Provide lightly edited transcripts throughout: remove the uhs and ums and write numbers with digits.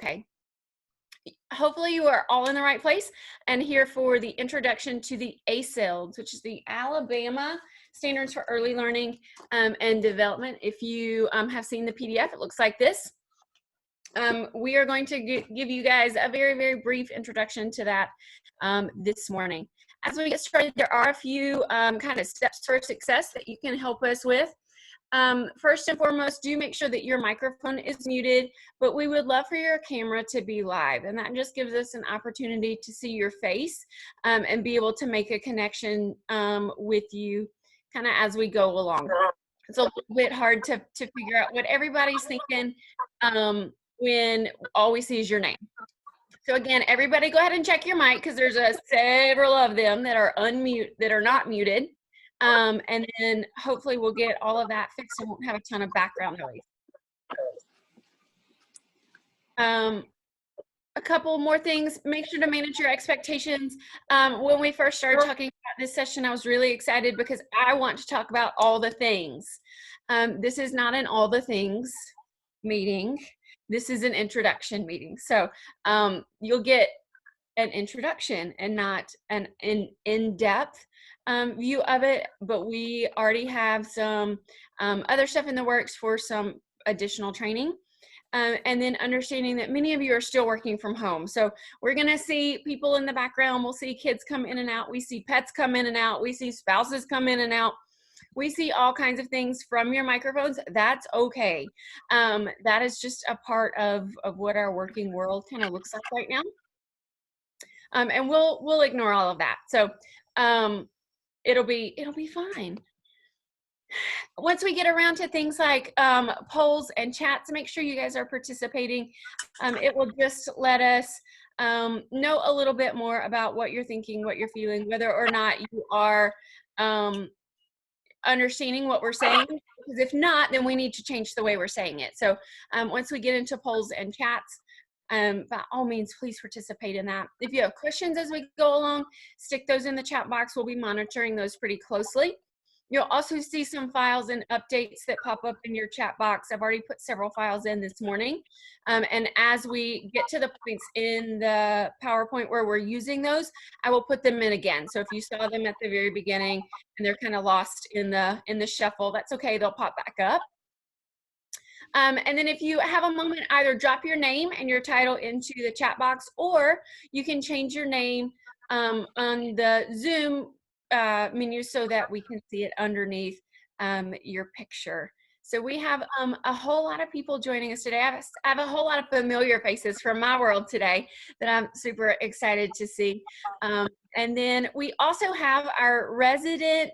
Okay. Hopefully you are all in the right place and here for the introduction to the ASELDs, which is the Alabama Standards for Early Learning and Development. If you have seen the PDF, it looks like this. We are going to give you guys a very, very brief introduction to that this morning. As we get started, there are a few kind of steps for success that you can help us with. First and foremost, do make sure that your microphone is muted, but we would love for your camera to be live, and that just gives us an opportunity to see your face and be able to make a connection with you kind of as we go along. It's a little bit hard to figure out what everybody's thinking when all we see is your name. So again, everybody go ahead and check your mic because there's several of them that are not muted. And then hopefully we'll get all of that fixed and won't have a ton of background noise. A couple more things, make sure to manage your expectations. When we first started talking about this session, I was really excited because I want to talk about all the things. This is not an all the things meeting. This is an introduction meeting. So you'll get an introduction and not an in-depth view of it, but we already have some other stuff in the works for some additional training. And then understanding that many of you are still working from home. So we're gonna see people in the background, we'll see kids come in and out, we see pets come in and out, we see spouses come in and out. We see all kinds of things from your microphones. That's okay. That is just a part of what our working world kind of looks like right now. And we'll ignore all of that. So it'll be fine. Once we get around to things like polls and chats, make sure you guys are participating. It will just let us know a little bit more about what you're thinking, what you're feeling, whether or not you are understanding what we're saying, because if not, then we need to change the way we're saying it. So once we get into polls and chats, by all means, please participate in that. If you have questions as we go along, stick those in the chat box. We'll be monitoring those pretty closely. You'll also see some files and updates that pop up in your chat box. I've already put several files in this morning. And as we get to the points in the PowerPoint where we're using those, I will put them in again. So if you saw them at the very beginning and they're kind of lost in the shuffle, that's okay, they'll pop back up. And then if you have a moment, either drop your name and your title into the chat box, or you can change your name on the Zoom menu so that we can see it underneath your picture. So we have a whole lot of people joining us today. I have a whole lot of familiar faces from my world today that I'm super excited to see. And then we also have our resident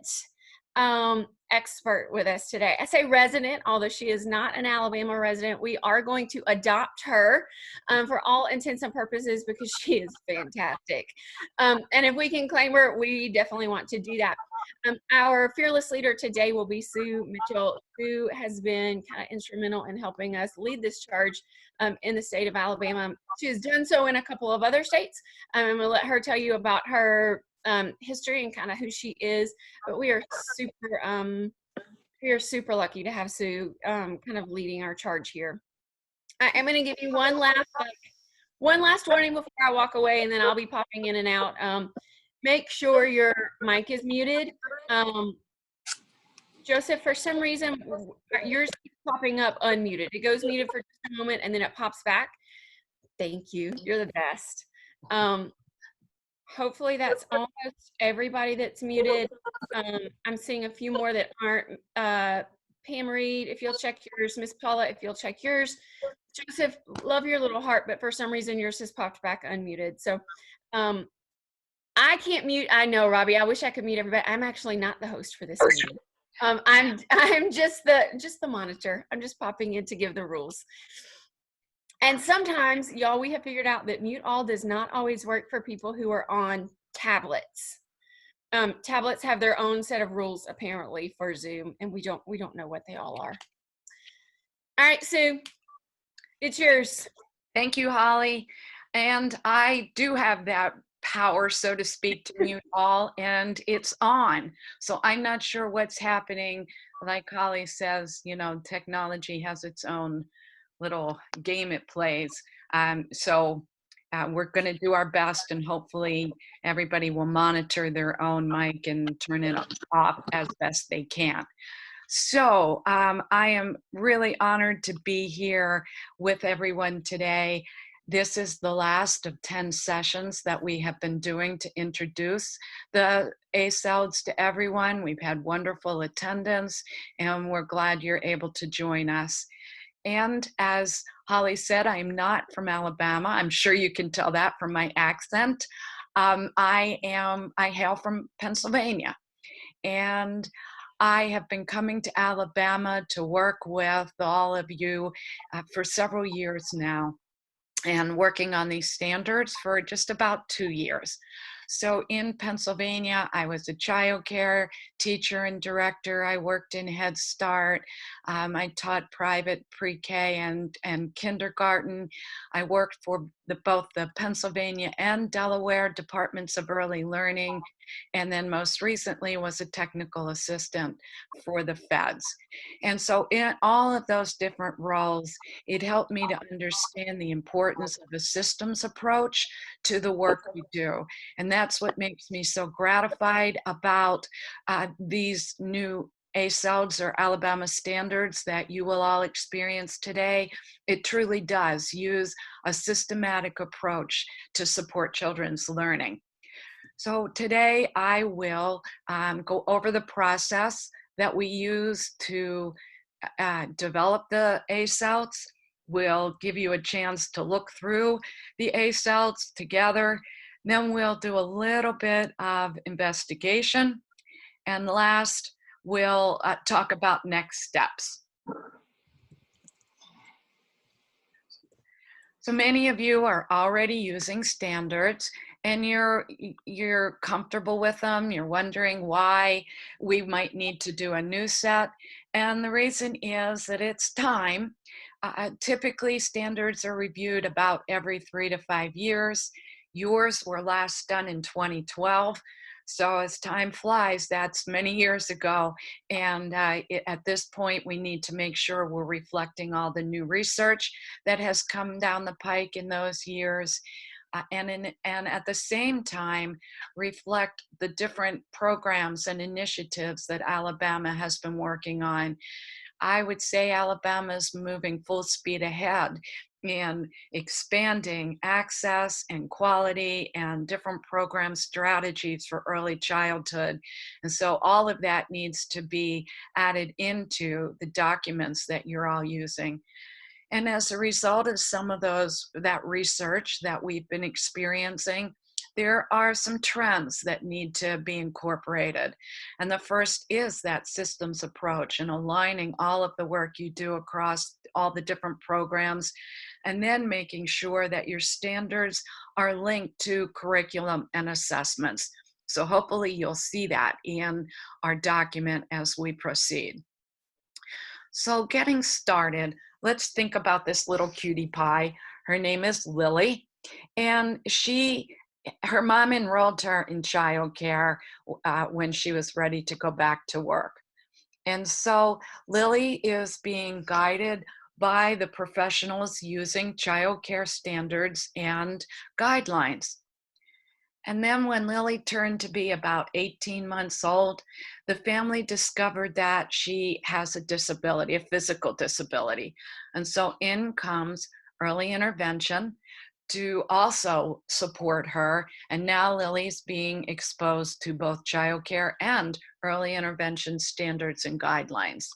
expert with us today. I say resident, although she is not an Alabama resident. We are going to adopt her for all intents and purposes because she is fantastic. And if we can claim her, we definitely want to do that. Our fearless leader today will be Sue Mitchell, who has been kind of instrumental in helping us lead this charge in the state of Alabama. She has done so in a couple of other states. I'm going to let her tell you about her history and kind of who she is, but we are super lucky to have Sue kind of leading our charge here. I'm going to give you one last warning before I walk away, and then I'll be popping in and out. Make sure your mic is muted. Joseph, for some reason, yours keeps popping up unmuted. It goes muted for just a moment and then it pops back. Thank you. You're the best. Hopefully that's almost everybody that's muted. I'm seeing a few more that aren't. Pam Reed, if you'll check yours. Miss Paula, if you'll check yours. Joseph, love your little heart, but for some reason yours has popped back unmuted. So I can't mute. I know, Robbie. I wish I could mute everybody. I'm actually not the host for this meeting. I'm just the monitor. I'm just popping in to give the rules. And sometimes, y'all, we have figured out that mute all does not always work for people who are on tablets. Tablets have their own set of rules apparently for Zoom, and we don't know what they all are. All right, Sue, it's yours. Thank you, Holly. And I do have that power, so to speak, to mute all, and it's on. So I'm not sure what's happening. Like Holly says, you know, technology has its own little game it plays. We're going to do our best, and hopefully everybody will monitor their own mic and turn it off as best they can. So I am really honored to be here with everyone today. This is the last of 10 sessions that we have been doing to introduce the ASELDs to everyone. We've had wonderful attendance, and we're glad you're able to join us. And as Holly said, I'm not from Alabama. I'm sure you can tell that from my accent. I hail from Pennsylvania, and I have been coming to Alabama to work with all of you for several years now, and working on these standards for just about 2 years. So in Pennsylvania, I was a childcare teacher and director. I worked in Head Start. I taught private pre-K and kindergarten. I worked for both the Pennsylvania and Delaware Departments of Early Learning, and then most recently was a technical assistant for the feds. And so in all of those different roles, it helped me to understand the importance of a systems approach to the work we do. And that's what makes me so gratified about these new ASELDs, or Alabama standards, that you will all experience today. It truly does use a systematic approach to support children's learning. So today I will go over the process that we use to develop the ASELDs. We'll give you a chance to look through the ASELDs together. Then we'll do a little bit of investigation. And last, we'll talk about next steps. So many of you are already using standards, and you're comfortable with them. You're wondering why we might need to do a new set. And the reason is that it's time. Typically, standards are reviewed about every 3 to 5 years. Yours were last done in 2012. So as time flies, that's many years ago. And at this point, we need to make sure we're reflecting all the new research that has come down the pike in those years. And at the same time, reflect the different programs and initiatives that Alabama has been working on. I would say Alabama is moving full speed ahead in expanding access and quality and different program strategies for early childhood. And so all of that needs to be added into the documents that you're all using. And as a result of some of that research that we've been experiencing, there are some trends that need to be incorporated. And the first is that systems approach and aligning all of the work you do across all the different programs, and then making sure that your standards are linked to curriculum and assessments. So hopefully you'll see that in our document as we proceed. So getting started, let's think about this little cutie pie. Her name is Lily, and her mom enrolled her in childcare when she was ready to go back to work. And so Lily is being guided by the professionals using childcare standards and guidelines. And then when Lily turned to be about 18 months old, the family discovered that she has a disability, a physical disability. And so in comes early intervention to also support her. And now Lily's being exposed to both childcare and early intervention standards and guidelines.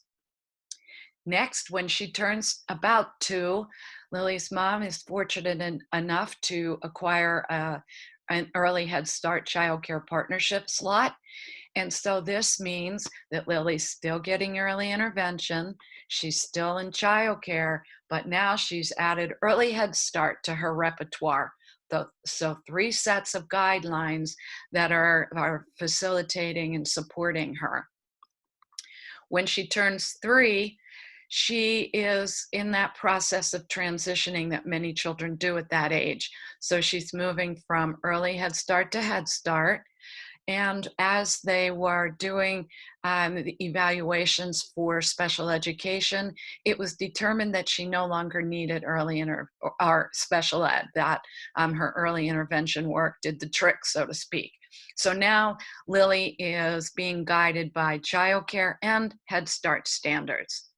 Next, when she turns about 2, Lily's mom is fortunate enough to acquire an early Head Start childcare partnership slot. And so this means that Lily's still getting early intervention, she's still in childcare, but now she's added early Head Start to her repertoire. So 3 sets of guidelines that are facilitating and supporting her. When she turns 3, she is in that process of transitioning that many children do at that age. So she's moving from early Head Start to Head Start. And as they were doing the evaluations for special education, it was determined that she no longer needed or special ed, that her early intervention work did the trick, so to speak. So now Lily is being guided by childcare and Head Start standards.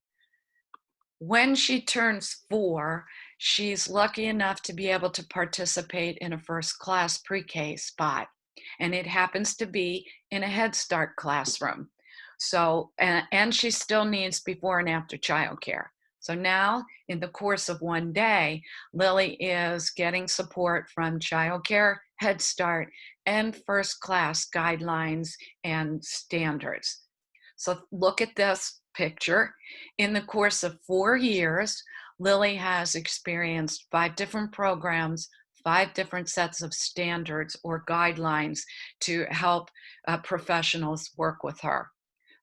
When she turns 4, she's lucky enough to be able to participate in a first class pre-K spot, and it happens to be in a Head Start classroom. So, and she still needs before and after childcare. So now, in the course of one day, Lily is getting support from childcare, Head Start, and first class guidelines and standards. So look at this picture. In the course of 4 years, Lily has experienced 5 different programs, 5 different sets of standards or guidelines to help professionals work with her.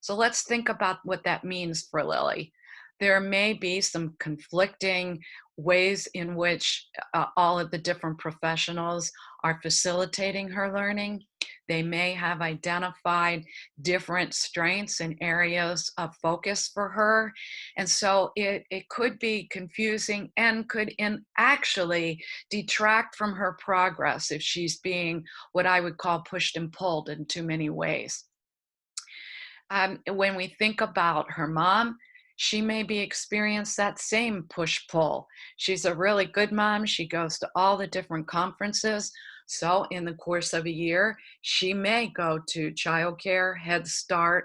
So let's think about what that means for Lily. There may be some conflicting ways in which all of the different professionals are facilitating her learning. They may have identified different strengths and areas of focus for her. And so it could be confusing and could actually detract from her progress if she's being what I would call pushed and pulled in too many ways. When we think about her mom, she maybe experienced that same push pull. She's a really good mom. She goes to all the different conferences. So, in the course of a year, she may go to childcare, Head Start,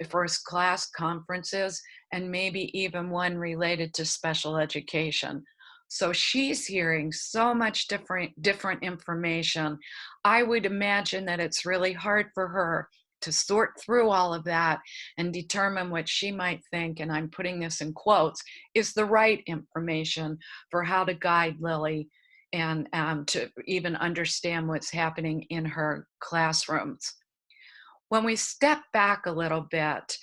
first class conferences, and maybe even one related to special education. So she's hearing so much different information. I would imagine that it's really hard for her to sort through all of that and determine what she might think, and I'm putting this in quotes, is the right information for how to guide Lily and to even understand what's happening in her classrooms. When we step back a little bit,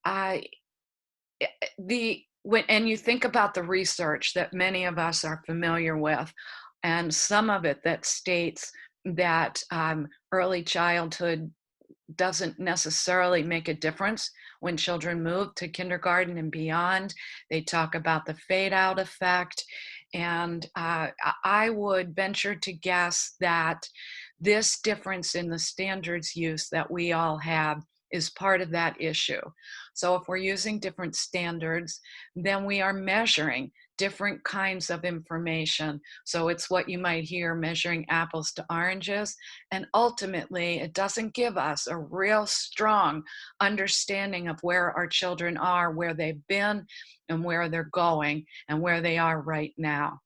I and you think about the research that many of us are familiar with, and some of it that states that early childhood doesn't necessarily make a difference when children move to kindergarten and beyond. They talk about the fade out effect. And I would venture to guess that this difference in the standards use that we all have is part of that issue. So if we're using different standards, then we are measuring different kinds of information. So it's what you might hear measuring apples to oranges. And ultimately, it doesn't give us a real strong understanding of where our children are, where they've been, and where they're going, and where they are right now.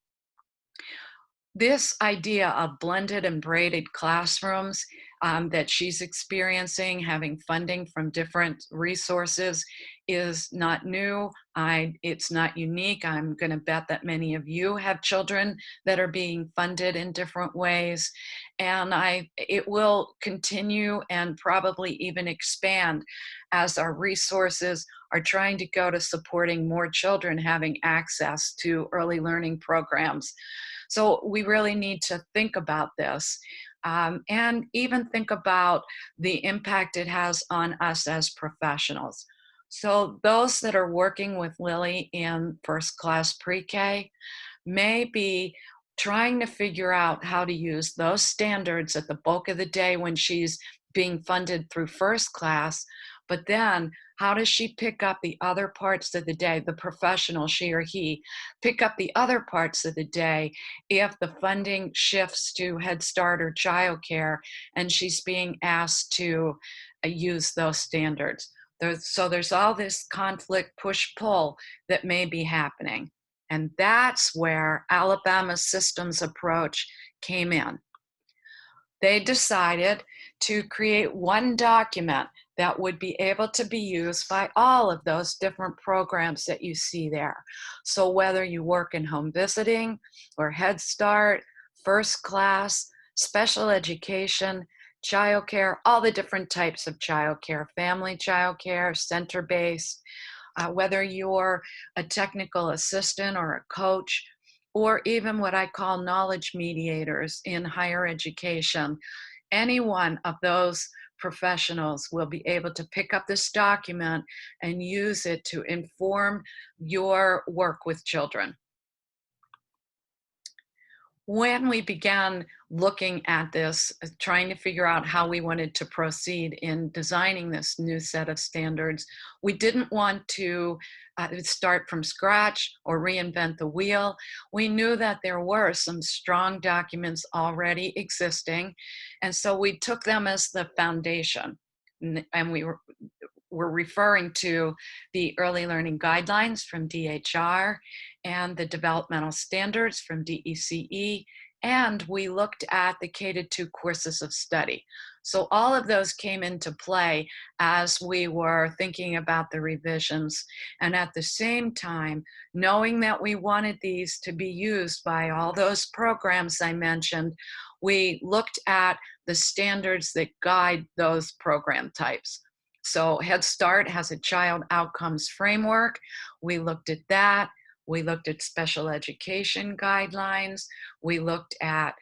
This idea of blended and braided classrooms that she's experiencing, having funding from different resources, is not new. It's not unique. I'm going to bet that many of you have children that are being funded in different ways. And it will continue and probably even expand as our resources are trying to go to supporting more children having access to early learning programs. So we really need to think about this and even think about the impact it has on us as professionals. So those that are working with Lily in first class pre-K may be trying to figure out how to use those standards at the bulk of the day when she's being funded through first class, but then how does she pick up the other parts of the day, the professional, she or he, pick up the other parts of the day if the funding shifts to Head Start or childcare and she's being asked to use those standards. So there's all this conflict, push, pull that may be happening. And that's where Alabama's systems approach came in. They decided to create one document that would be able to be used by all of those different programs that you see there. So whether you work in home visiting or Head Start, first class, special education, childcare, all the different types of childcare, family childcare, center-based, whether you're a technical assistant or a coach, or even what I call knowledge mediators in higher education, any one of those professionals will be able to pick up this document and use it to inform your work with children. When we began looking at this, trying to figure out how we wanted to proceed in designing this new set of standards, we didn't want to start from scratch or reinvent the wheel. We knew that there were some strong documents already existing, and so we took them as the foundation. And we're referring to the early learning guidelines from DHR and the developmental standards from DECE, and we looked at the K-2 courses of study. So all of those came into play as we were thinking about the revisions. And at the same time, knowing that we wanted these to be used by all those programs I mentioned, we looked at the standards that guide those program types. So Head Start has a child outcomes framework. We looked at that. We looked at special education guidelines. We looked at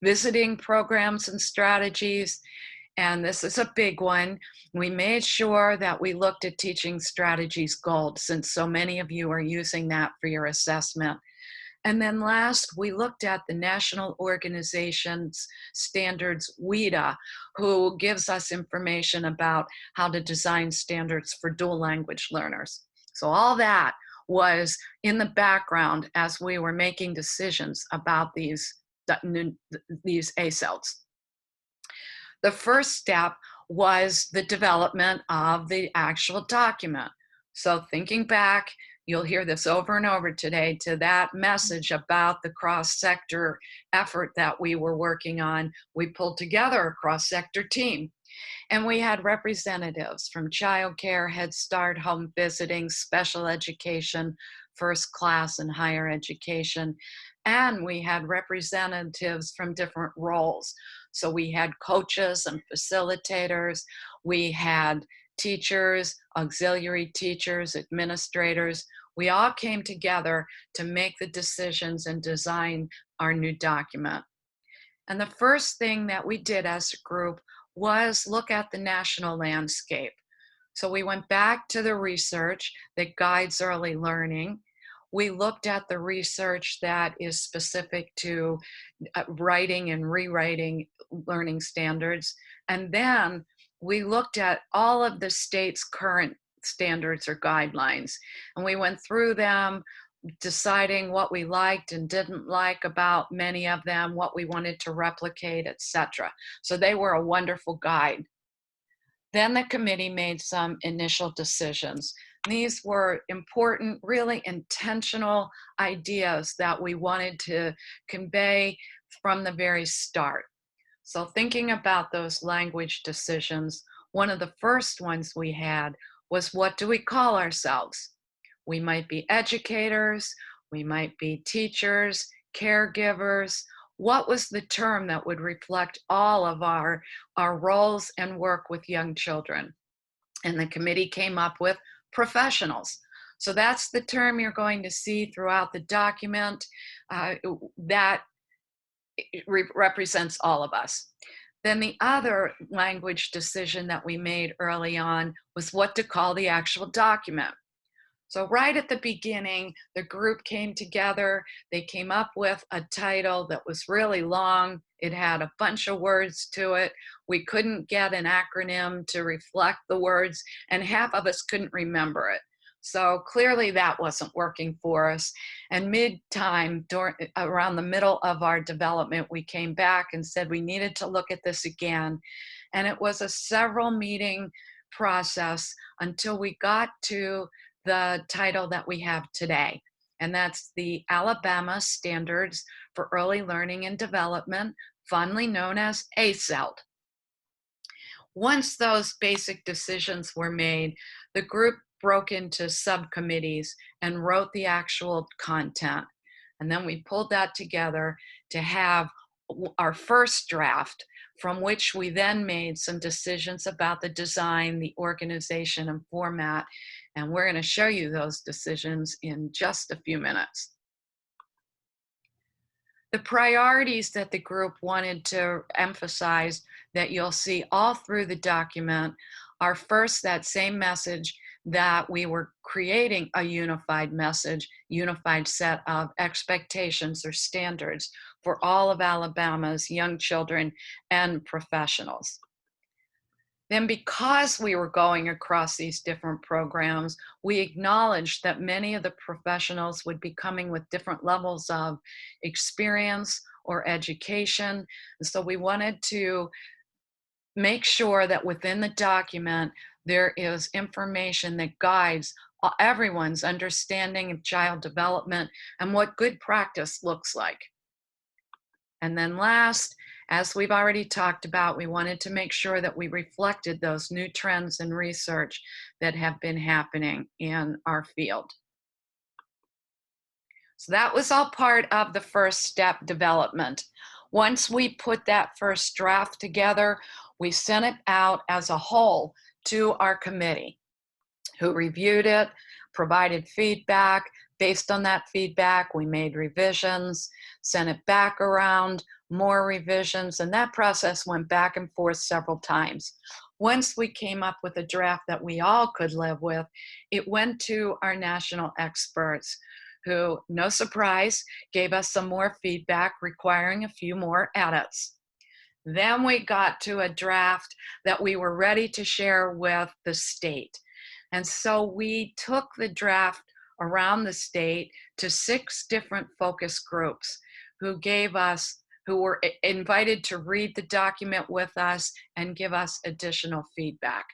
visiting programs and strategies. And this is a big one. We made sure that we looked at Teaching Strategies Gold, since so many of you are using that for your assessment. And then last, we looked at the National Organization's Standards, WIDA, who gives us information about how to design standards for dual language learners. So all that was in the background as we were making decisions about these ASELDs. The first step was the development of the actual document. So thinking back, you'll hear this over and over today, to that message about the cross-sector effort that we were working on. We pulled together a cross-sector team, and we had representatives from childcare, Head Start, home visiting, special education, first class and higher education. And we had representatives from different roles. So we had coaches and facilitators. We had teachers, auxiliary teachers, administrators. We all came together to make the decisions and design our new document. And the first thing that we did as a group was look at the national landscape. So we went back to the research that guides early learning. We looked at the research that is specific to writing and rewriting learning standards. And then we looked at all of the state's current standards or guidelines. And we went through them, deciding what we liked and didn't like about many of them, what we wanted to replicate, etc. So they were a wonderful guide. Then the committee made some initial decisions. These were important, really intentional ideas that we wanted to convey from the very start. So thinking about those language decisions, one of the first ones we had was, what do we call ourselves? We might be educators, we might be teachers, caregivers. What was the term that would reflect all of our roles and work with young children? And the committee came up with professionals. So that's the term you're going to see throughout the document that represents all of us. Then the other language decision that we made early on was what to call the actual document. So right at the beginning, the group came together. They came up with a title that was really long. It had a bunch of words to it. We couldn't get an acronym to reflect the words, and half of us couldn't remember it. So clearly that wasn't working for us. And mid-time, around the middle of our development, we came back and said we needed to look at this again. And it was a several meeting process until we got to the title that we have today. And that's the Alabama Standards for Early Learning and Development, fondly known as ASELD. Once those basic decisions were made, the group broke into subcommittees and wrote the actual content. And then we pulled that together to have our first draft, from which we then made some decisions about the design, the organization, and format. And we're going to show you those decisions in just a few minutes. The priorities that the group wanted to emphasize that you'll see all through the document are first that same message that we were creating a unified message, unified set of expectations or standards for all of Alabama's young children and professionals. Then, because we were going across these different programs, we acknowledged that many of the professionals would be coming with different levels of experience or education. And so we wanted to make sure that within the document, there is information that guides everyone's understanding of child development and what good practice looks like. And then last, as we've already talked about, we wanted to make sure that we reflected those new trends in research that have been happening in our field. So that was all part of the first step development. Once we put that first draft together, we sent it out as a whole to our committee, who reviewed it, provided feedback. Based on that feedback, we made revisions, sent it back around, more revisions, and that process went back and forth several times. Once we came up with a draft that we all could live with, it went to our national experts, who, no surprise, gave us some more feedback requiring a few more edits. Then we got to a draft that we were ready to share with the state. And so we took the draft around the state to 6 different focus groups who were invited to read the document with us and give us additional feedback.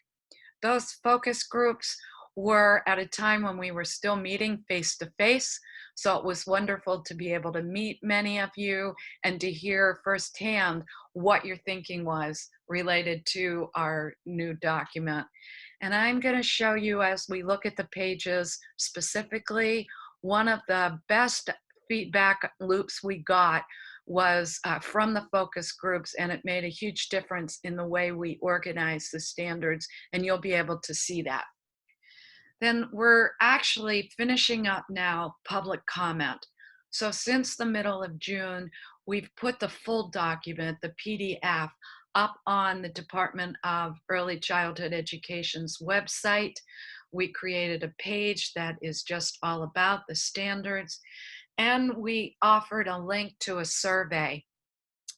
Those focus groups were at a time when we were still meeting face to face. So it was wonderful to be able to meet many of you and to hear firsthand what your thinking was related to our new document. And I'm going to show you, as we look at the pages specifically, one of the best feedback loops we got was from the focus groups, and it made a huge difference in the way we organize the standards, and you'll be able to see that. Then we're actually finishing up now public comment. So since the middle of June, we've put the full document, the PDF, up on the Department of Early Childhood Education's website. We created a page that is just all about the standards, and we offered a link to a survey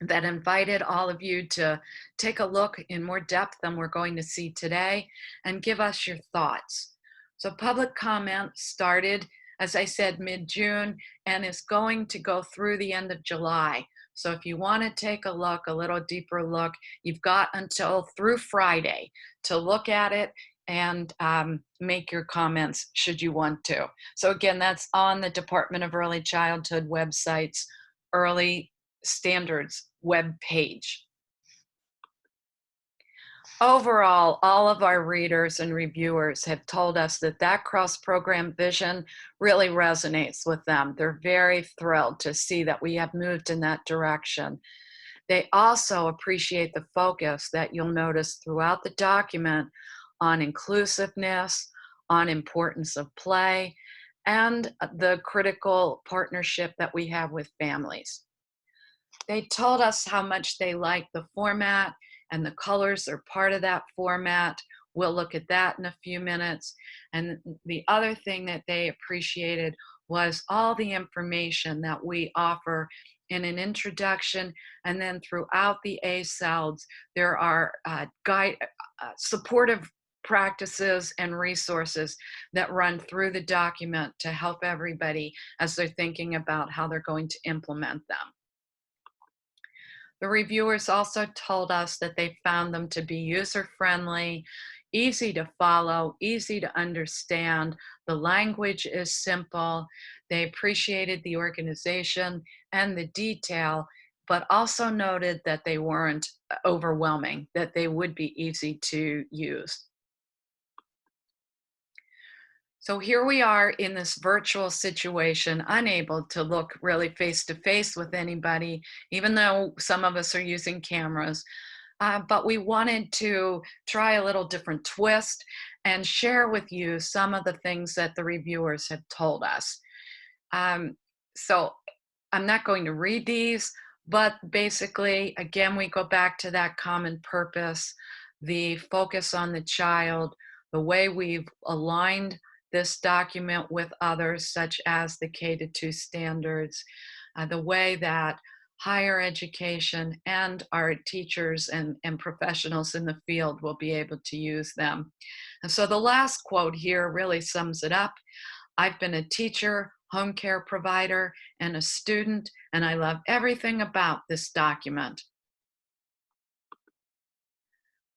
that invited all of you to take a look in more depth than we're going to see today and give us your thoughts. So public comment started, as I said, mid-June, and is going to go through the end of July. So if you want to take a look, a little deeper look, you've got until through Friday to look at it and make your comments should you want to. So again, that's on the Department of Early Childhood website's Early Standards web page. Overall, all of our readers and reviewers have told us that that cross-program vision really resonates with them. They're very thrilled to see that we have moved in that direction. They also appreciate the focus that you'll notice throughout the document on inclusiveness, on importance of play, and the critical partnership that we have with families. They told us how much they like the format, and the colors are part of that format. We'll look at that in a few minutes. And the other thing that they appreciated was all the information that we offer in an introduction, and then throughout the ASELDs, there are supportive practices and resources that run through the document to help everybody as they're thinking about how they're going to implement them. The reviewers also told us that they found them to be user-friendly, easy to follow, easy to understand. The language is simple. They appreciated the organization and the detail, but also noted that they weren't overwhelming, that they would be easy to use. So here we are in this virtual situation, unable to look really face to face with anybody, even though some of us are using cameras. But we wanted to try a little different twist and share with you some of the things that the reviewers have told us. So I'm not going to read these, but basically, again, we go back to that common purpose, the focus on the child, the way we've aligned this document with others, such as the K-2 standards, the way that higher education and our teachers and professionals in the field will be able to use them. And so the last quote here really sums it up. I've been a teacher, home care provider, and a student, and I love everything about this document.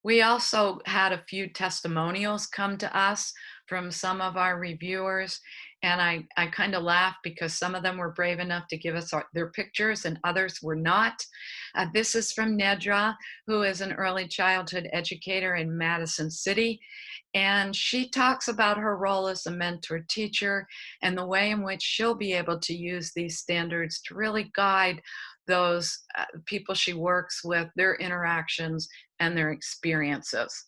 We also had a few testimonials come to us from some of our reviewers, and I kind of laughed because some of them were brave enough to give us their pictures and others were not. This is from Nedra, who is an early childhood educator in Madison City, and she talks about her role as a mentor teacher and the way in which she'll be able to use these standards to really guide those people she works with, their interactions and their experiences.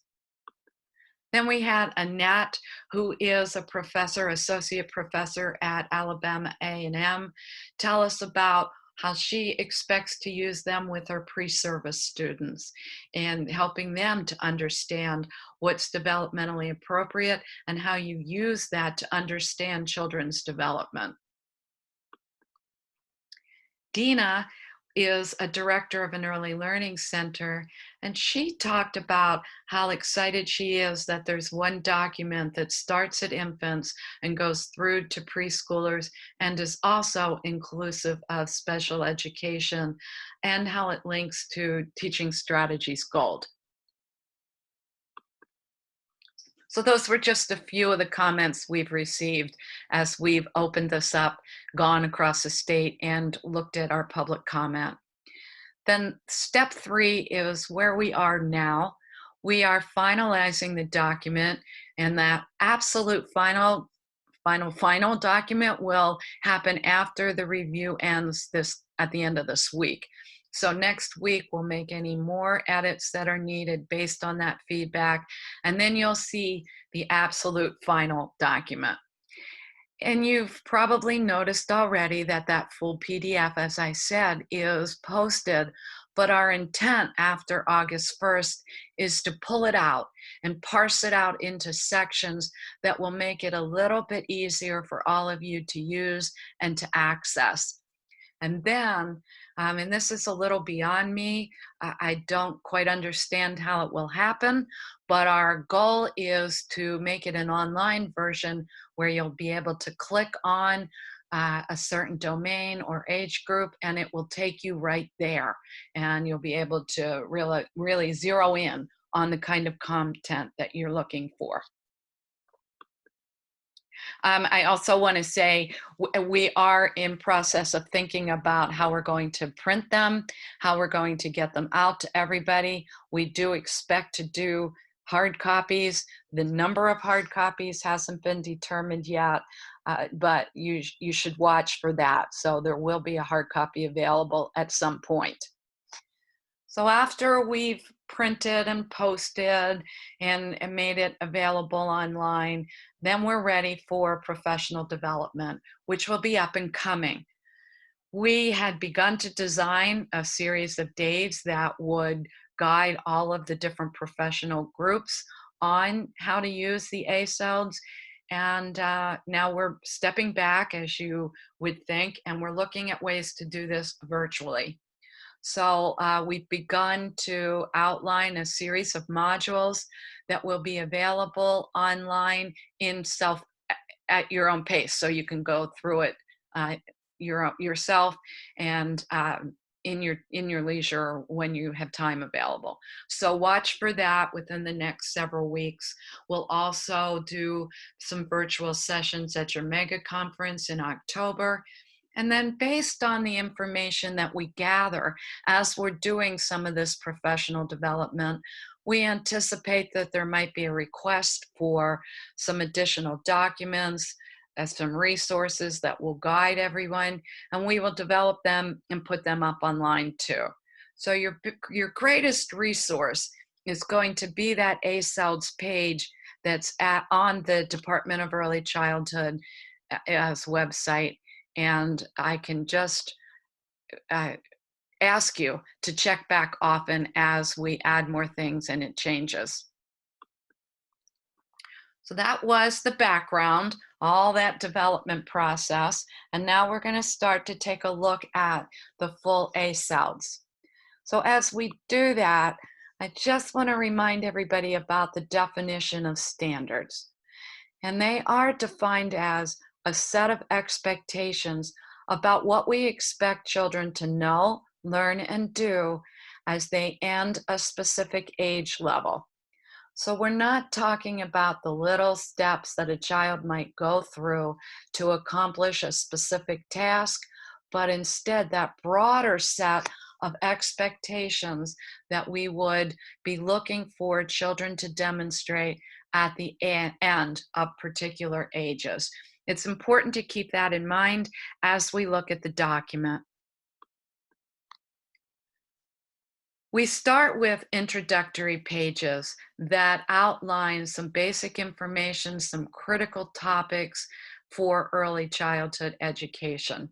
Then we had Annette, who is a professor, associate professor at Alabama A&M, tell us about how she expects to use them with her pre-service students and helping them to understand what's developmentally appropriate and how you use that to understand children's development. Dina is a director of an early learning center, and she talked about how excited she is that there's one document that starts at infants and goes through to preschoolers and is also inclusive of special education, and how it links to Teaching Strategies Gold. So those were just a few of the comments we've received as we've opened this up, gone across the state, and looked at our public comment. Then step 3 is where we are now. We are finalizing the document, and that absolute final document will happen after the review ends at the end of this week. So next week, we'll make any more edits that are needed based on that feedback, and then you'll see the absolute final document. And you've probably noticed already that that full PDF, as I said, is posted, but our intent after August 1st is to pull it out and parse it out into sections that will make it a little bit easier for all of you to use and to access. And then, and this is a little beyond me, I don't quite understand how it will happen, but our goal is to make it an online version where you'll be able to click on a certain domain or age group, and it will take you right there. And you'll be able to really zero in on the kind of content that you're looking for. I also want to say we are in process of thinking about how we're going to print them, how we're going to get them out to everybody. We do expect to do hard copies. The number of hard copies hasn't been determined yet, but you should watch for that. So there will be a hard copy available at some point. So after we've printed and posted and made it available online, then we're ready for professional development, which will be up and coming. We had begun to design a series of days that would guide all of the different professional groups on how to use the ASELDs. And now we're stepping back, as you would think, and we're looking at ways to do this virtually. So we've begun to outline a series of modules that will be available online at your own pace. So you can go through it yourself and in your leisure when you have time available. So watch for that within the next several weeks. We'll also do some virtual sessions at your mega conference in October. And then based on the information that we gather as we're doing some of this professional development, we anticipate that there might be a request for some additional documents, some resources that will guide everyone, and we will develop them and put them up online too. So your greatest resource is going to be that ASELDs page that's on the Department of Early Childhood as website. And I can just ask you to check back often as we add more things and it changes. So that was the background, all that development process. And now we're going to start to take a look at the full ASELDs. So as we do that, I just want to remind everybody about the definition of standards. And they are defined as a set of expectations about what we expect children to know, learn, and do as they end a specific age level. So we're not talking about the little steps that a child might go through to accomplish a specific task, but instead that broader set of expectations that we would be looking for children to demonstrate at the end of particular ages. It's important to keep that in mind as we look at the document. We start with introductory pages that outline some basic information, some critical topics for early childhood education.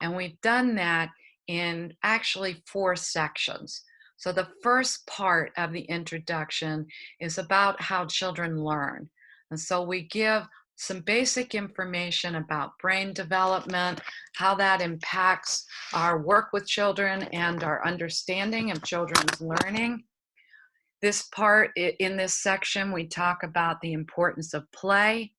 And we've done that in actually 4 sections. So the first part of the introduction is about how children learn. And so we give some basic information about brain development, how that impacts our work with children and our understanding of children's learning. This part, in this section, we talk about the importance of play,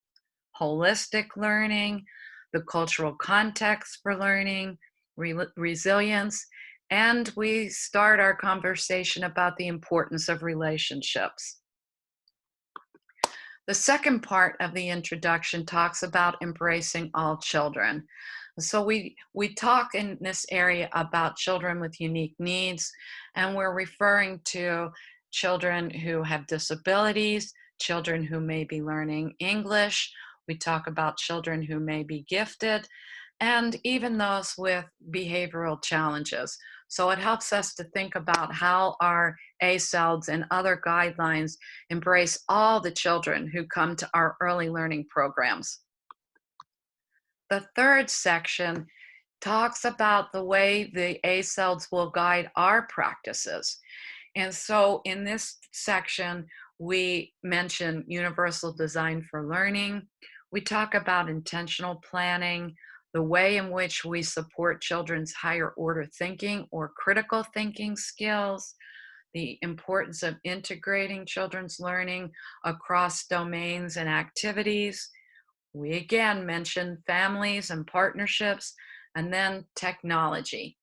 holistic learning, the cultural context for learning, resilience, and we start our conversation about the importance of relationships. The second part of the introduction talks about embracing all children. So we talk in this area about children with unique needs, and we're referring to children who have disabilities, children who may be learning English. We talk about children who may be gifted, and even those with behavioral challenges. So it helps us to think about how our ASELDs and other guidelines embrace all the children who come to our early learning programs. The third section talks about the way the ASELDs will guide our practices. And so in this section, we mention universal design for learning. We talk about intentional planning, the way in which we support children's higher order thinking or critical thinking skills, the importance of integrating children's learning across domains and activities. We again mention families and partnerships, and then technology.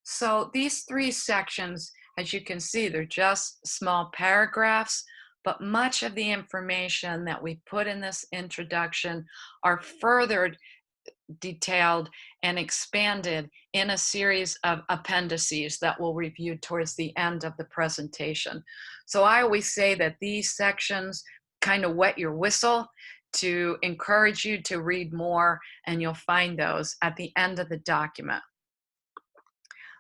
So these 3 sections, as you can see, they're just small paragraphs, but much of the information that we put in this introduction are further detailed and expanded in a series of appendices that we'll review towards the end of the presentation. So I always say that these sections kind of wet your whistle to encourage you to read more, and you'll find those at the end of the document.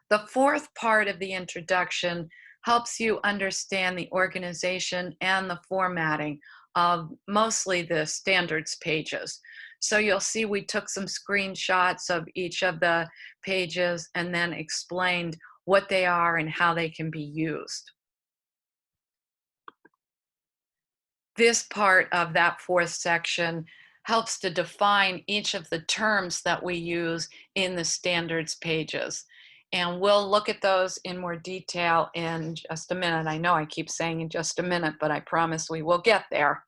The fourth part of the introduction helps you understand the organization and the formatting of mostly the standards pages. So you'll see we took some screenshots of each of the pages and then explained what they are and how they can be used. This part of that 4th section helps to define each of the terms that we use in the standards pages. And we'll look at those in more detail in just a minute. I know I keep saying in just a minute, but I promise we will get there.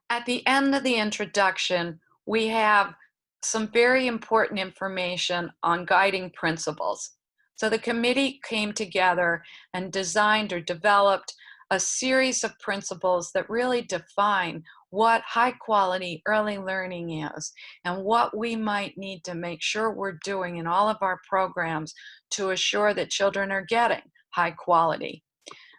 At the end of the introduction, we have some very important information on guiding principles. So the committee came together and designed or developed a series of principles that really define what high quality early learning is and what we might need to make sure we're doing in all of our programs to assure that children are getting high quality.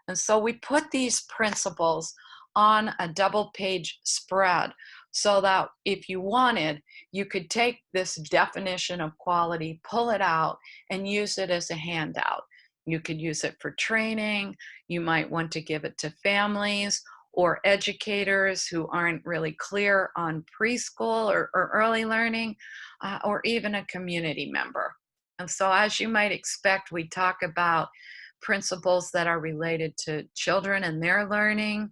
And so we put these principles on a double-page spread so that if you wanted, you could take this definition of quality, pull it out, and use it as a handout. You could use it for training. You might want to give it to families, or educators who aren't really clear on preschool or early learning, or even a community member. And so, as you might expect, we talk about principles that are related to children and their learning,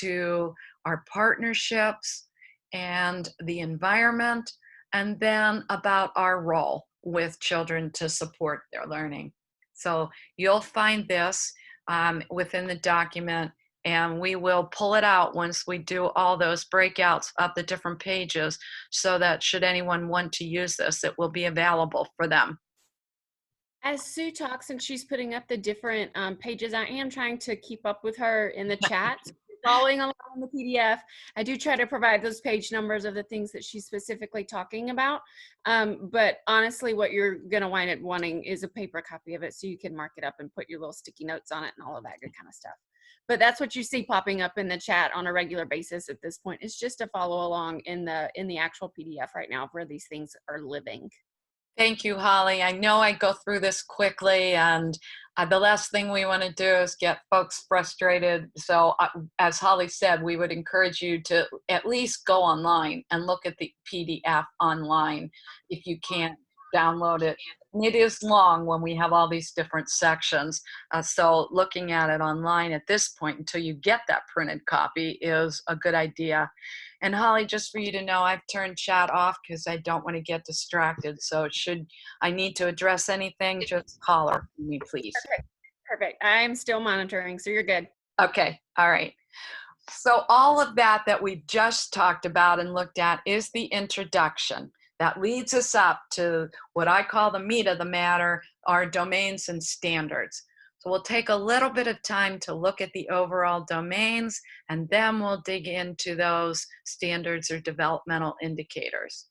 to our partnerships and the environment, and then about our role with children to support their learning. So you'll find this within the document, and we will pull it out once we do all those breakouts of the different pages, so that should anyone want to use this, it will be available for them. As Sue talks and she's putting up the different pages, I am trying to keep up with her in the chat. Following along in the PDF, I do try to provide those page numbers of the things that she's specifically talking about. But honestly, what you're going to wind up wanting is a paper copy of it so you can mark it up and put your little sticky notes on it and all of that good kind of stuff. But that's what you see popping up in the chat on a regular basis at this point. It's just to follow along in the actual PDF right now where these things are living. Thank you, Holly. I know I go through this quickly, and the last thing we want to do is get folks frustrated. So as Holly said, we would encourage you to at least go online and look at the PDF online if you can't download it. And it is long when we have all these different sections. So looking at it online at this point until you get that printed copy is a good idea. And Holly, just for you to know, I've turned chat off because I don't want to get distracted. So should I need to address anything, just holler for me, please. Perfect. I'm still monitoring, so you're good. Okay. All right. So all of that we've just talked about and looked at is the introduction. That leads us up to what I call the meat of the matter, our domains and standards. So we'll take a little bit of time to look at the overall domains, and then we'll dig into those standards or developmental indicators.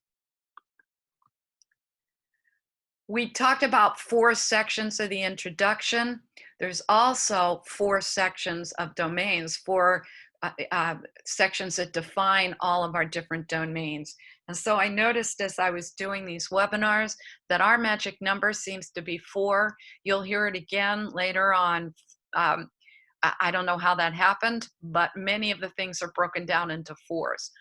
We talked about 4 sections of the introduction. There's also 4 sections of domains, 4 sections that define all of our different domains. And so I noticed as I was doing these webinars that our magic number seems to be 4. You'll hear it again later on. I don't know how that happened, but many of the things are broken down into 4s.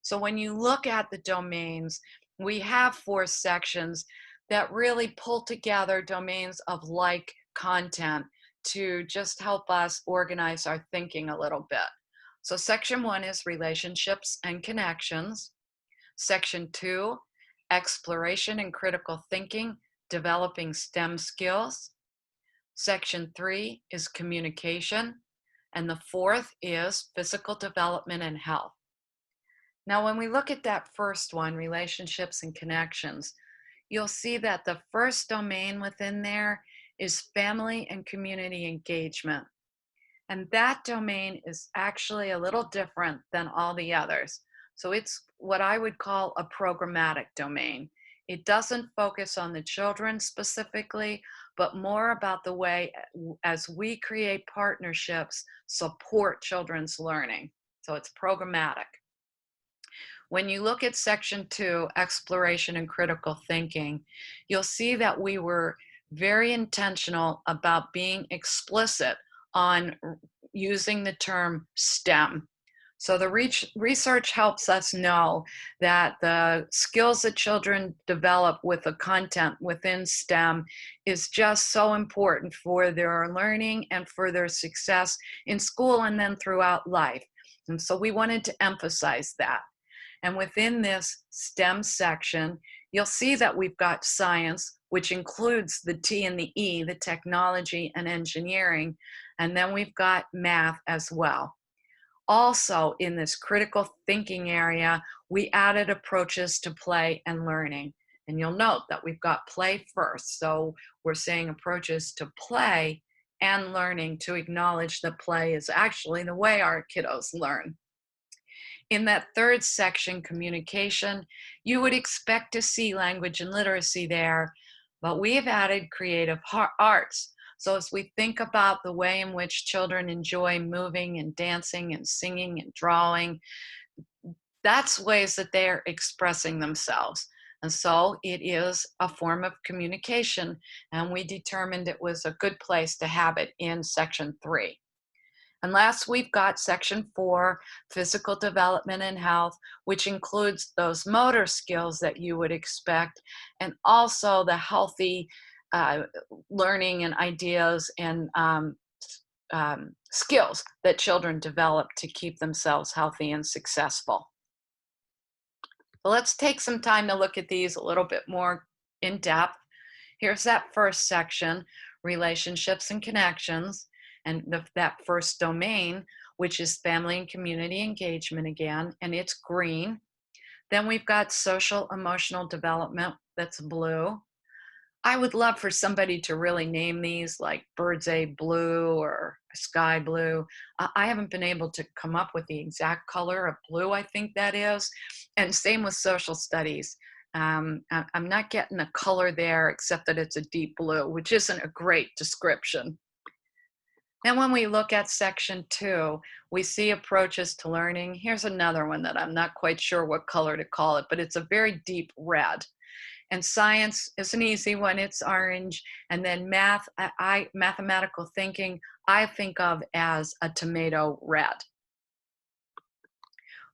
So when you look at the domains, we have 4 sections that really pull together domains of like content to just help us organize our thinking a little bit. So section 1 is relationships and connections. Section 2, exploration and critical thinking, developing STEM skills. Section 3 is communication. And the 4th is physical development and health. Now, when we look at that first one, relationships and connections, you'll see that the first domain within there is family and community engagement. And that domain is actually a little different than all the others. So it's what I would call a programmatic domain. It doesn't focus on the children specifically, but more about the way as we create partnerships, support children's learning. So it's programmatic. When you look at section 2, exploration and critical thinking, you'll see that we were very intentional about being explicit on using the term STEM. So the research helps us know that the skills that children develop with the content within STEM is just so important for their learning and for their success in school and then throughout life. And so we wanted to emphasize that. And within this STEM section, you'll see that we've got science, which includes the T and the E, the technology and engineering, and then we've got math as well. Also, in this critical thinking area, we added approaches to play and learning. And you'll note that we've got play first. So we're saying approaches to play and learning to acknowledge that play is actually the way our kiddos learn. In that third section, communication, you would expect to see language and literacy there, but we have added creative arts. So as we think about the way in which children enjoy moving and dancing and singing and drawing, that's ways that they are expressing themselves. And so it is a form of communication, and we determined it was a good place to have it in section 3. And last, we've got section 4, physical development and health, which includes those motor skills that you would expect, and also the healthy learning and ideas and skills that children develop to keep themselves healthy and successful. So let's take some time to look at these a little bit more in depth. Here's that first section, relationships and connections, and that first domain, which is family and community engagement again, and it's green. Then we've got social emotional development, that's blue. I would love for somebody to really name these like bird's eye blue or sky blue. I haven't been able to come up with the exact color of blue, I think that is. And same with social studies. I'm not getting a color there except that it's a deep blue, which isn't a great description. Then when we look at section 2, we see approaches to learning. Here's another one that I'm not quite sure what color to call it, but it's a very deep red. And science is an easy one, it's orange. And then math, mathematical thinking, I think of as a tomato red.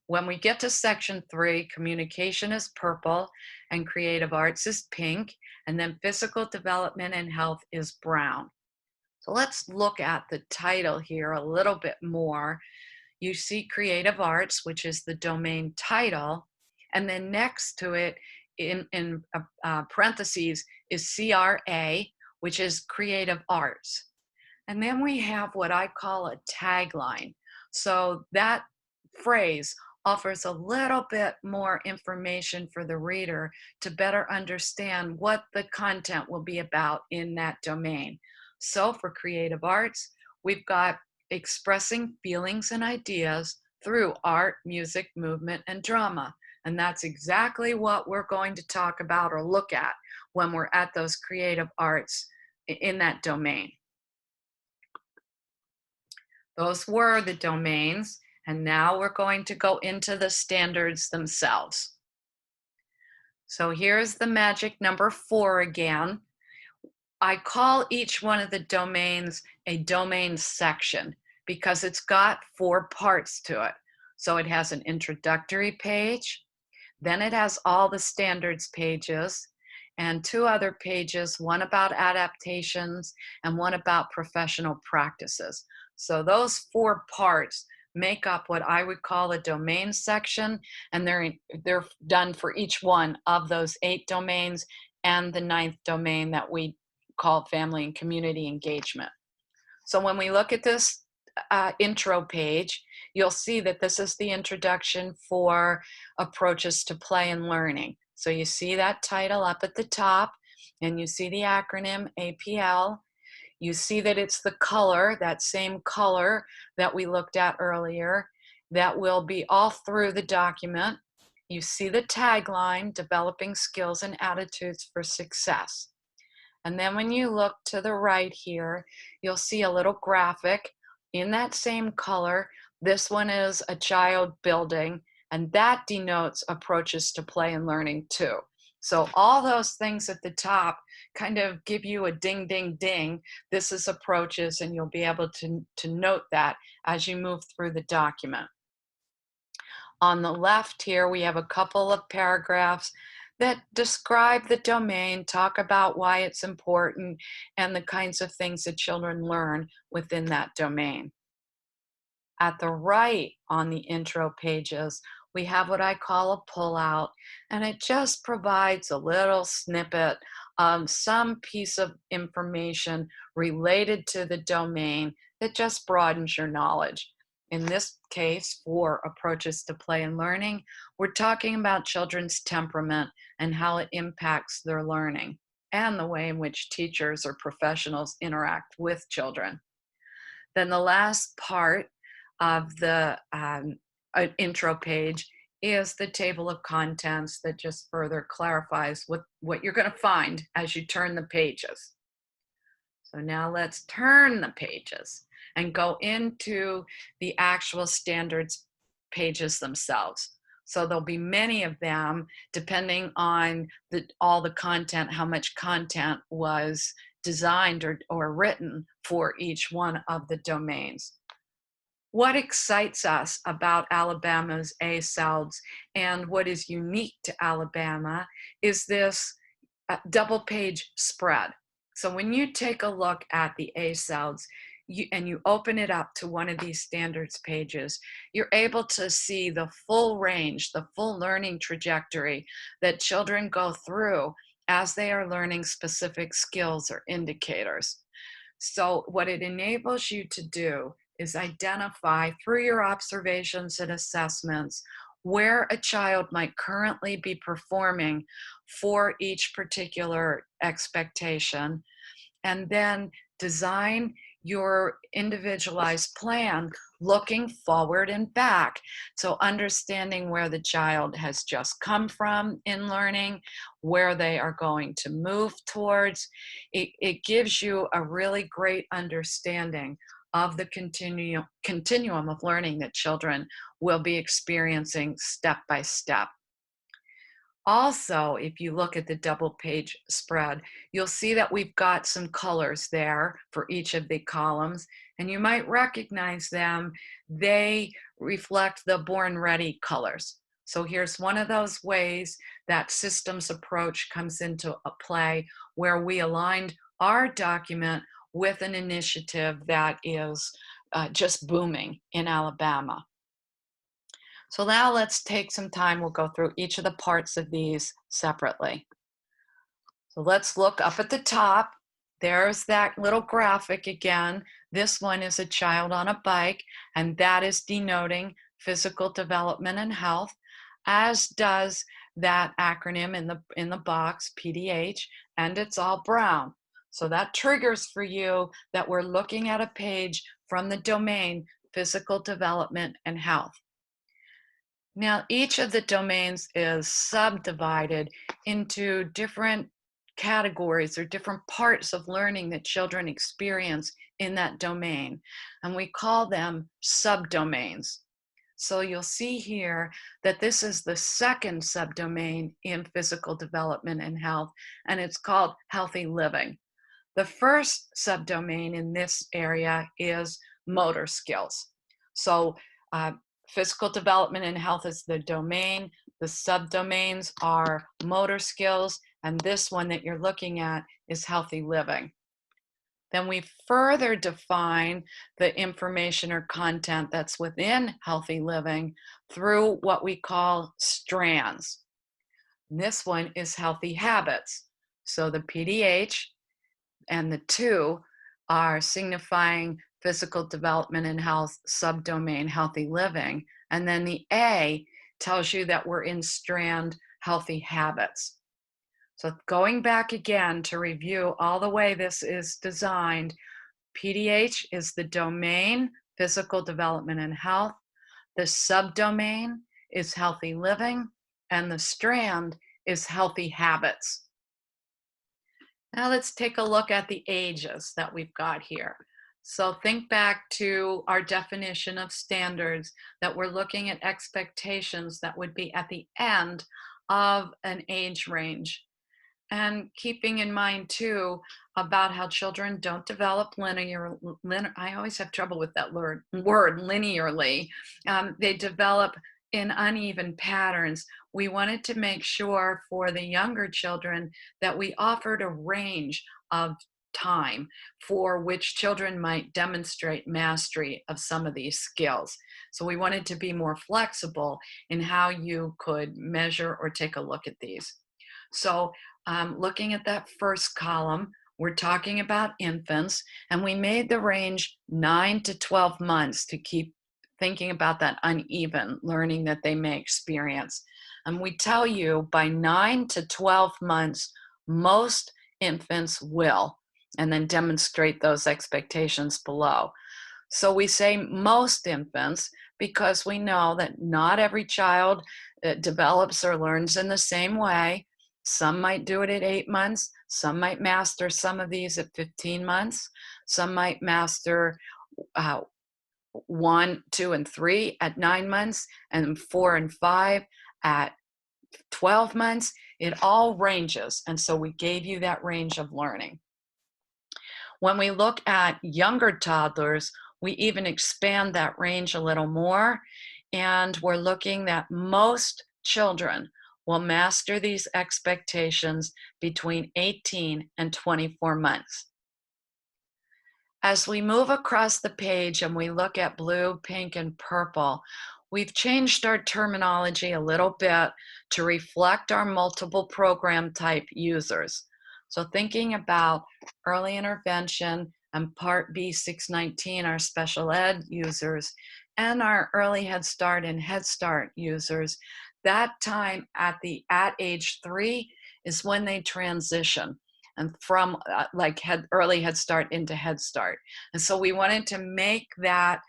When we get to section 3, communication is purple and creative arts is pink, and then physical development and health is brown. So let's look at the title here a little bit more. You see creative arts, which is the domain title, and then next to it in parentheses is CRA, which is creative arts. And then we have what I call a tagline. So that phrase offers a little bit more information for the reader to better understand what the content will be about in that domain. So for creative arts, we've got expressing feelings and ideas through art, music, movement, and drama. And that's exactly what we're going to talk about or look at when we're at those creative arts in that domain. Those were the domains, and now we're going to go into the standards themselves. So here's the magic number 4 again. I call each one of the domains a domain section because it's got 4 parts to it. So it has an introductory page, then it has all the standards pages, and 2 other pages, one about adaptations and one about professional practices. So those 4 parts make up what I would call a domain section, and they're done for each one of those 8 domains and the 9th domain that we call family and community engagement. So when we look at this intro page, you'll see that this is the introduction for approaches to play and learning. So you see that title up at the top, and you see the acronym APL. You see that it's the color, that same color that we looked at earlier, that will be all through the document. You see the tagline, developing skills and attitudes for success. And then when you look to the right here, you'll see a little graphic in that same color. This one is a child building, and that denotes approaches to play and learning too. So all those things at the top kind of give you a ding, ding, ding. This is approaches, and you'll be able to note that as you move through the document. On the left here, we have a couple of paragraphs that describe the domain, talk about why it's important, and the kinds of things that children learn within that domain. At the right on the intro pages, we have what I call a pullout, and it just provides a little snippet of some piece of information related to the domain that just broadens your knowledge. In this case, for approaches to play and learning, we're talking about children's temperament and how it impacts their learning and the way in which teachers or professionals interact with children. Then the last part of the intro page is the table of contents that just further clarifies what you're going to find as you turn the pages. So now let's turn the pages and go into the actual standards pages themselves. So there'll be many of them depending on all the content, how much content was designed or written for each one of the domains. What excites us about Alabama's ASELDs and what is unique to Alabama is this double page spread. So when you take a look at the ASELDs and you open it up to one of these standards pages, you're able to see the full range, the full learning trajectory that children go through as they are learning specific skills or indicators. So what it enables you to do is identify through your observations and assessments where a child might currently be performing for each particular expectation, and then design your individualized plan looking forward and back. So understanding where the child has just come from in learning, where they are going to move towards, it gives you a really great understanding of the continuum of learning that children will be experiencing step by step. Also, if you look at the double page spread, you'll see that we've got some colors there for each of the columns, and you might recognize them. They reflect the Born Ready colors. So here's one of those ways that systems approach comes into a play, where we aligned our document with an initiative that is just booming in Alabama. So now let's take some time. We'll go through each of the parts of these separately. So let's look up at the top. There's that little graphic again. This one is a child on a bike, and that is denoting physical development and health, as does that acronym in the box, PDH, and it's all brown. So that triggers for you that we're looking at a page from the domain physical development and health. Now, each of the domains is subdivided into different categories or different parts of learning that children experience in that domain, and we call them subdomains. So you'll see here that this is the second subdomain in physical development and health, and it's called healthy living. The first subdomain in this area is motor skills. So physical development and health is the domain. The subdomains are motor skills, and this one that you're looking at is healthy living. Then we further define the information or content that's within healthy living through what we call strands. And this one is healthy habits. So the PDH and the 2 are signifying physical development and health subdomain healthy living. And then the A tells you that we're in strand healthy habits. So going back again to review all the way this is designed, PDH is the domain, physical development and health. The subdomain is healthy living, and the strand is healthy habits. Now let's take a look at the ages that we've got here. So think back to our definition of standards, that we're looking at expectations that would be at the end of an age range. And keeping in mind too about how children don't develop I always have trouble with that word linearly. They develop in uneven patterns. We wanted to make sure for the younger children that we offered a range of time for which children might demonstrate mastery of some of these skills. So we wanted to be more flexible in how you could measure or take a look at these. So looking at that first column, we're talking about infants, and we made the range 9 to 12 months to keep thinking about that uneven learning that they may experience. And we tell you by 9 to 12 months, most infants will, and then demonstrate those expectations below. So we say most infants because we know that not every child develops or learns in the same way. Some might do it at 8 months. Some might master some of these at 15 months. Some might master 1, 2, and 3 at 9 months, and 4 and 5 at 12 months. It all ranges. And so we gave you that range of learning. When we look at younger toddlers, We even expand that range a little more, and we're looking that most children will master these expectations between 18 and 24 months. As we move across the page and we look at blue, pink, and purple, we've changed our terminology a little bit to reflect our multiple program type users. So thinking about early intervention and Part B 619, our special ed users, and our early Head Start and Head Start users, that time at age 3 is when they transition and from early Head Start into Head Start. And so we wanted to make that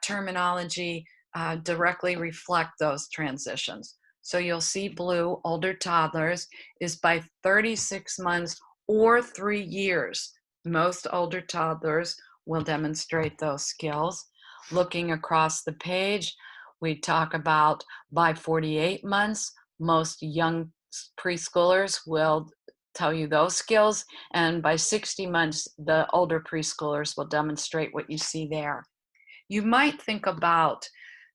terminology directly reflect those transitions. So you'll see blue, older toddlers, is by 36 months or 3 years. Most older toddlers will demonstrate those skills. Looking across the page, we talk about by 48 months, most young preschoolers will tell you those skills, and by 60 months, the older preschoolers will demonstrate what you see there. You might think about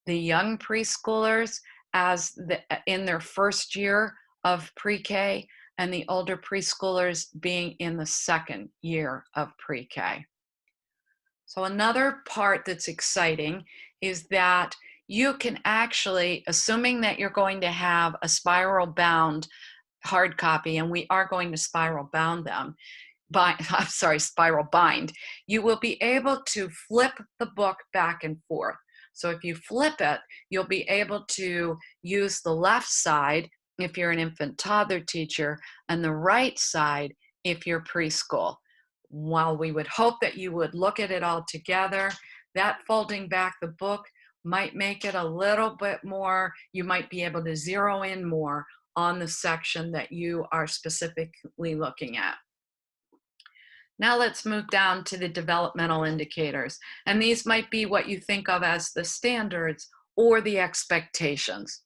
the young preschoolers as in their first year of pre-K, and the older preschoolers being in the second year of pre-K. So another part that's exciting is that you can actually, assuming that you're going to have a spiral bound hard copy, and we are going to spiral bound them, spiral bind, you will be able to flip the book back and forth. So if you flip it, you'll be able to use the left side if you're an infant toddler teacher and the right side if you're preschool. While we would hope that you would look at it all together, that folding back the book might make it a little bit more, you might be able to zero in more on the section that you are specifically looking at. Now let's move down to the developmental indicators. And these might be what you think of as the standards or the expectations.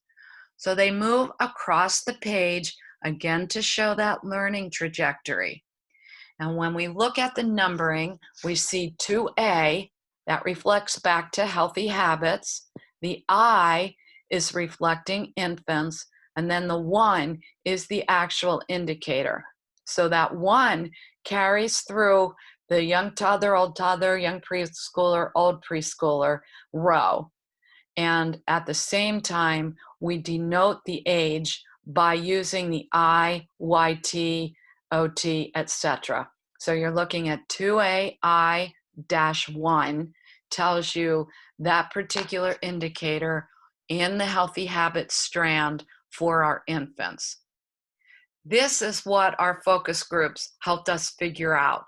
So they move across the page, again, to show that learning trajectory. And when we look at the numbering, we see 2A, that reflects back to healthy habits. The I is reflecting infants, and then the 1 is the actual indicator. So that 1 carries through the young toddler, old toddler, young preschooler, old preschooler row. And at the same time, we denote the age by using the I, YT, OT, etc. So you're looking at 2AI-1 tells you that particular indicator in the healthy habits strand for our infants. This is what our focus groups helped us figure out.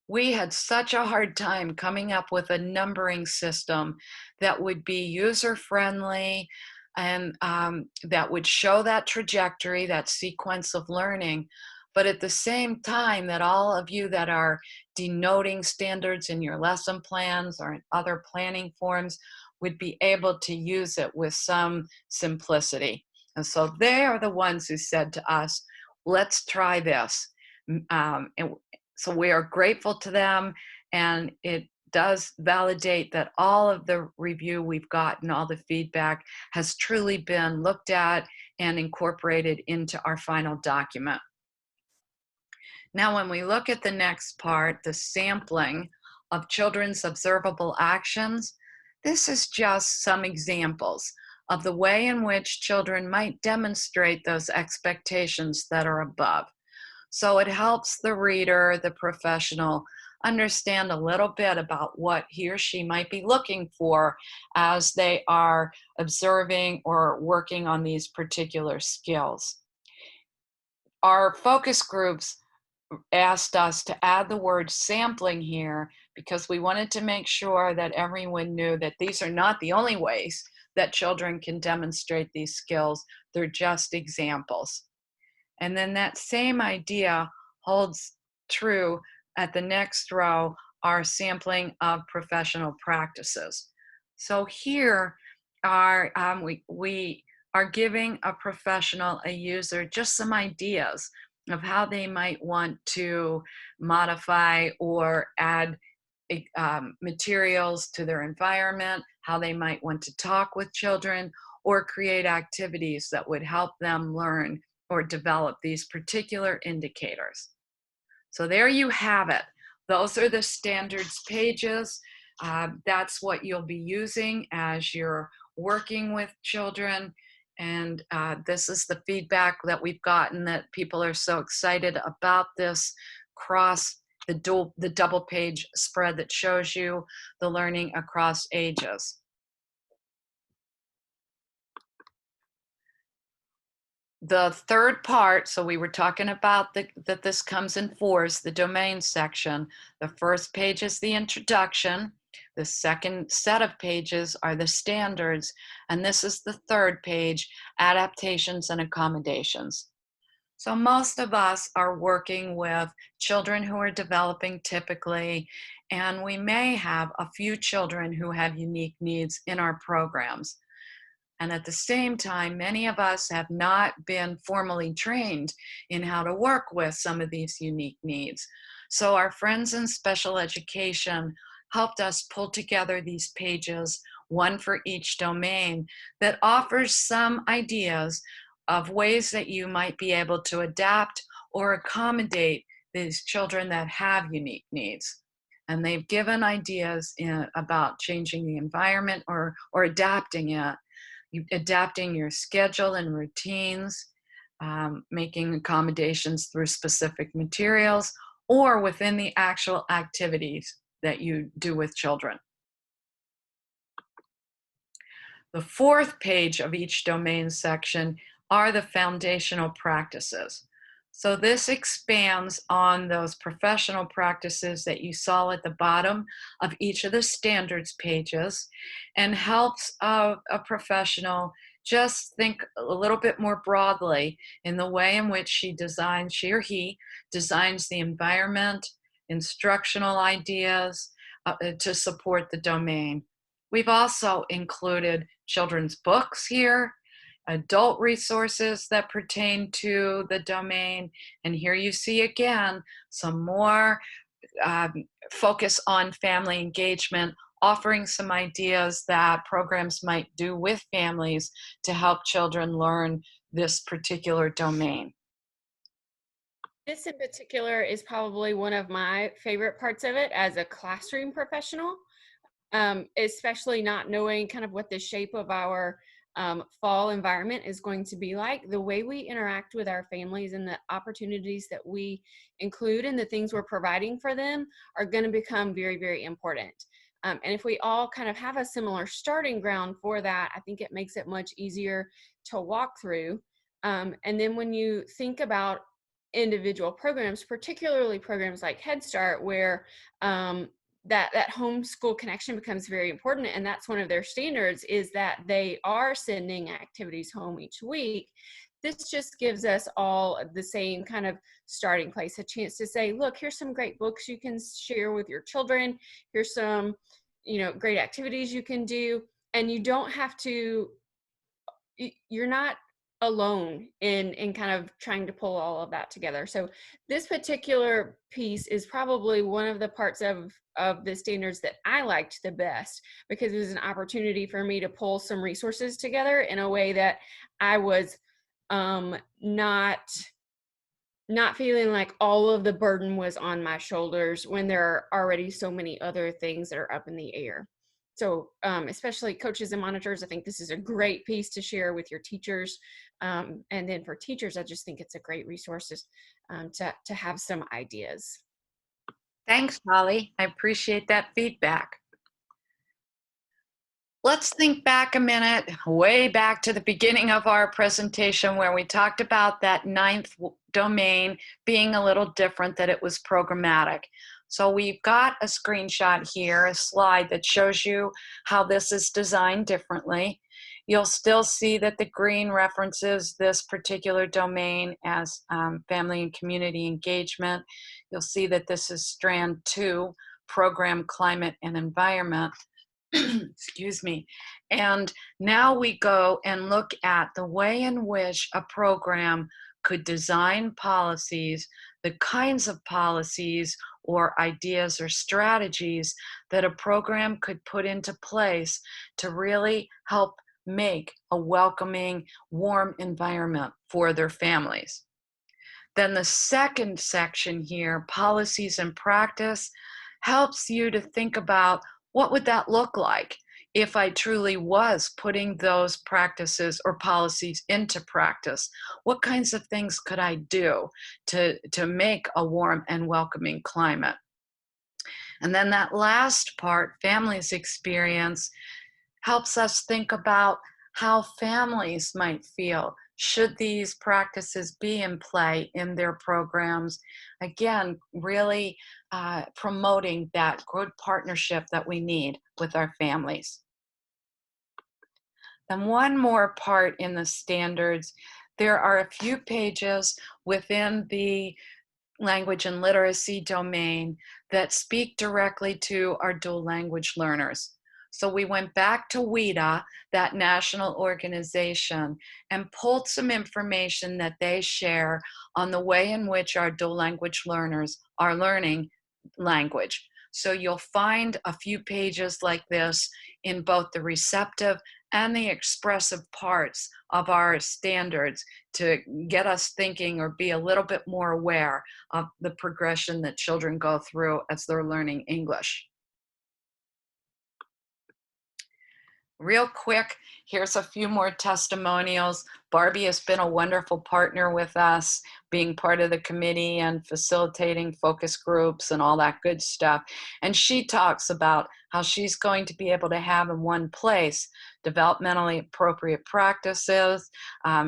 We had such a hard time coming up with a numbering system that would be user-friendly and that would show that trajectory, that sequence of learning, but at the same time that all of you that are denoting standards in your lesson plans or in other planning forms would be able to use it with some simplicity. And so they are the ones who said to us, let's try this. And so we are grateful to them, and it does validate that all of the review we've gotten, all the feedback has truly been looked at and incorporated into our final document. Now, when we look at the next part, the sampling of children's observable actions, this is just some examples of the way in which children might demonstrate those expectations that are above. So it helps the reader, the professional, understand a little bit about what he or she might be looking for as they are observing or working on these particular skills. Our focus groups asked us to add the word sampling here because we wanted to make sure that everyone knew that these are not the only ways that children can demonstrate these skills. They're just examples. And then that same idea holds true at the next row, our sampling of professional practices. So here are, we are giving a professional, a user, just some ideas of how they might want to modify or add materials to their environment, how they might want to talk with children, or create activities that would help them learn or develop these particular indicators. So there you have it. Those are the standards pages. That's what you'll be using as you're working with children. And this is the feedback that we've gotten, that people are so excited about this the double page spread that shows you the learning across ages. The third part, so we were talking about that this comes in fours, the domain section. The first page is the introduction. The second set of pages are the standards. And this is the third page, adaptations and accommodations. So most of us are working with children who are developing typically, and we may have a few children who have unique needs in our programs. And at the same time, many of us have not been formally trained in how to work with some of these unique needs. So our friends in special education helped us pull together these pages, one for each domain, that offers some ideas of ways that you might be able to adapt or accommodate these children that have unique needs. And they've given ideas about changing the environment or adapting it, adapting your schedule and routines, making accommodations through specific materials, or within the actual activities that you do with children. The fourth page of each domain section are the foundational practices. So this expands on those professional practices that you saw at the bottom of each of the standards pages, and helps a professional just think a little bit more broadly in the way in which she or he designs the environment, instructional ideas to support the domain. We've also included children's books here, adult resources that pertain to the domain, and here you see again some more focus on family engagement, offering some ideas that programs might do with families to help children learn this particular domain. This in particular is probably one of my favorite parts of it as a classroom professional, especially not knowing kind of what the shape of our fall environment is going to be like. The way we interact with our families and the opportunities that we include and the things we're providing for them are going to become very, very important. And if we all kind of have a similar starting ground for that, I think it makes it much easier to walk through. And then when you think about individual programs, particularly programs like Head Start, where that homeschool connection becomes very important, and that's one of their standards, is that they are sending activities home each week. This just gives us all the same kind of starting place, a chance to say, look, here's some great books you can share with your children. Here's some, great activities you can do. And you don't have to, you're not alone in kind of trying to pull all of that together. So this particular piece is probably one of the parts of the standards that I liked the best, because it was an opportunity for me to pull some resources together in a way that I was not feeling like all of the burden was on my shoulders when there are already so many other things that are up in the air. So especially coaches and monitors, I think this is a great piece to share with your teachers. And then for teachers, I just think it's a great resource to have some ideas. Thanks, Holly. I appreciate that feedback. Let's think back a minute, way back to the beginning of our presentation, where we talked about that ninth domain being a little different, that it was programmatic. So we've got a screenshot here, a slide that shows you how this is designed differently. You'll still see that the green references this particular domain as family and community engagement. You'll see that this is strand 2, program, climate, and environment. Excuse me. And now we go and look at the way in which a program could design policies the kinds of policies or ideas or strategies that a program could put into place to really help make a welcoming, warm environment for their families. Then the second section here, policies and practice, helps you to think about what would that look like if I truly was putting those practices or policies into practice? What kinds of things could I do to make a warm and welcoming climate? And then that last part, families experience, helps us think about how families might feel should these practices be in play in their programs. Again, really promoting that good partnership that we need with our families. And one more part in the standards, there are a few pages within the language and literacy domain that speak directly to our dual language learners. So we went back to WIDA, that national organization, and pulled some information that they share on the way in which our dual language learners are learning language. So you'll find a few pages like this in both the receptive and the expressive parts of our standards to get us thinking or be a little bit more aware of the progression that children go through as they're learning English. Real quick, here's a few more testimonials. Barbie has been a wonderful partner with us, being part of the committee and facilitating focus groups and all that good stuff. And she talks about how she's going to be able to have in one place developmentally appropriate practices.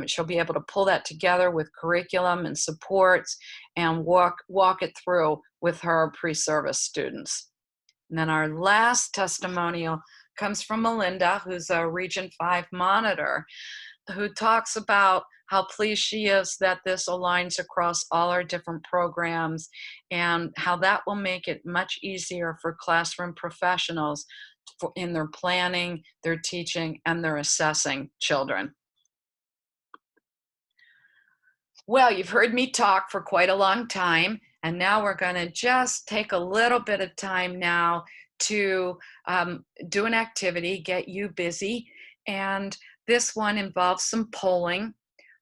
She'll be able to pull that together with curriculum and supports and walk it through with her pre-service students. And then our last testimonial comes from Melinda, who's a Region 5 monitor, who talks about how pleased she is that this aligns across all our different programs and how that will make it much easier for classroom professionals in their planning, their teaching, and their assessing children. Well, you've heard me talk for quite a long time, and now we're going to just take a little bit of time now to do an activity, get you busy. And this one involves some polling.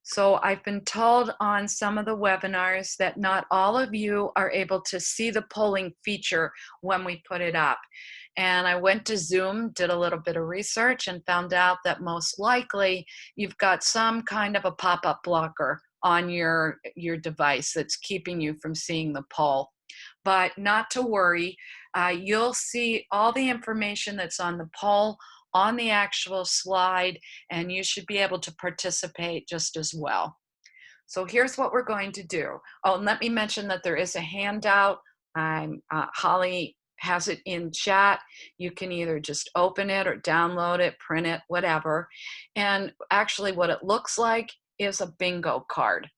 So I've been told on some of the webinars that not all of you are able to see the polling feature when we put it up. And I went to Zoom, did a little bit of research, and found out that most likely you've got some kind of a pop-up blocker on your device that's keeping you from seeing the poll. But not to worry, you'll see all the information that's on the poll on the actual slide, and you should be able to participate just as well. So here's what we're going to do. Oh, and let me mention that there is a handout. Holly has it in chat. You can either just open it or download it, print it, whatever. And actually what it looks like is a bingo card.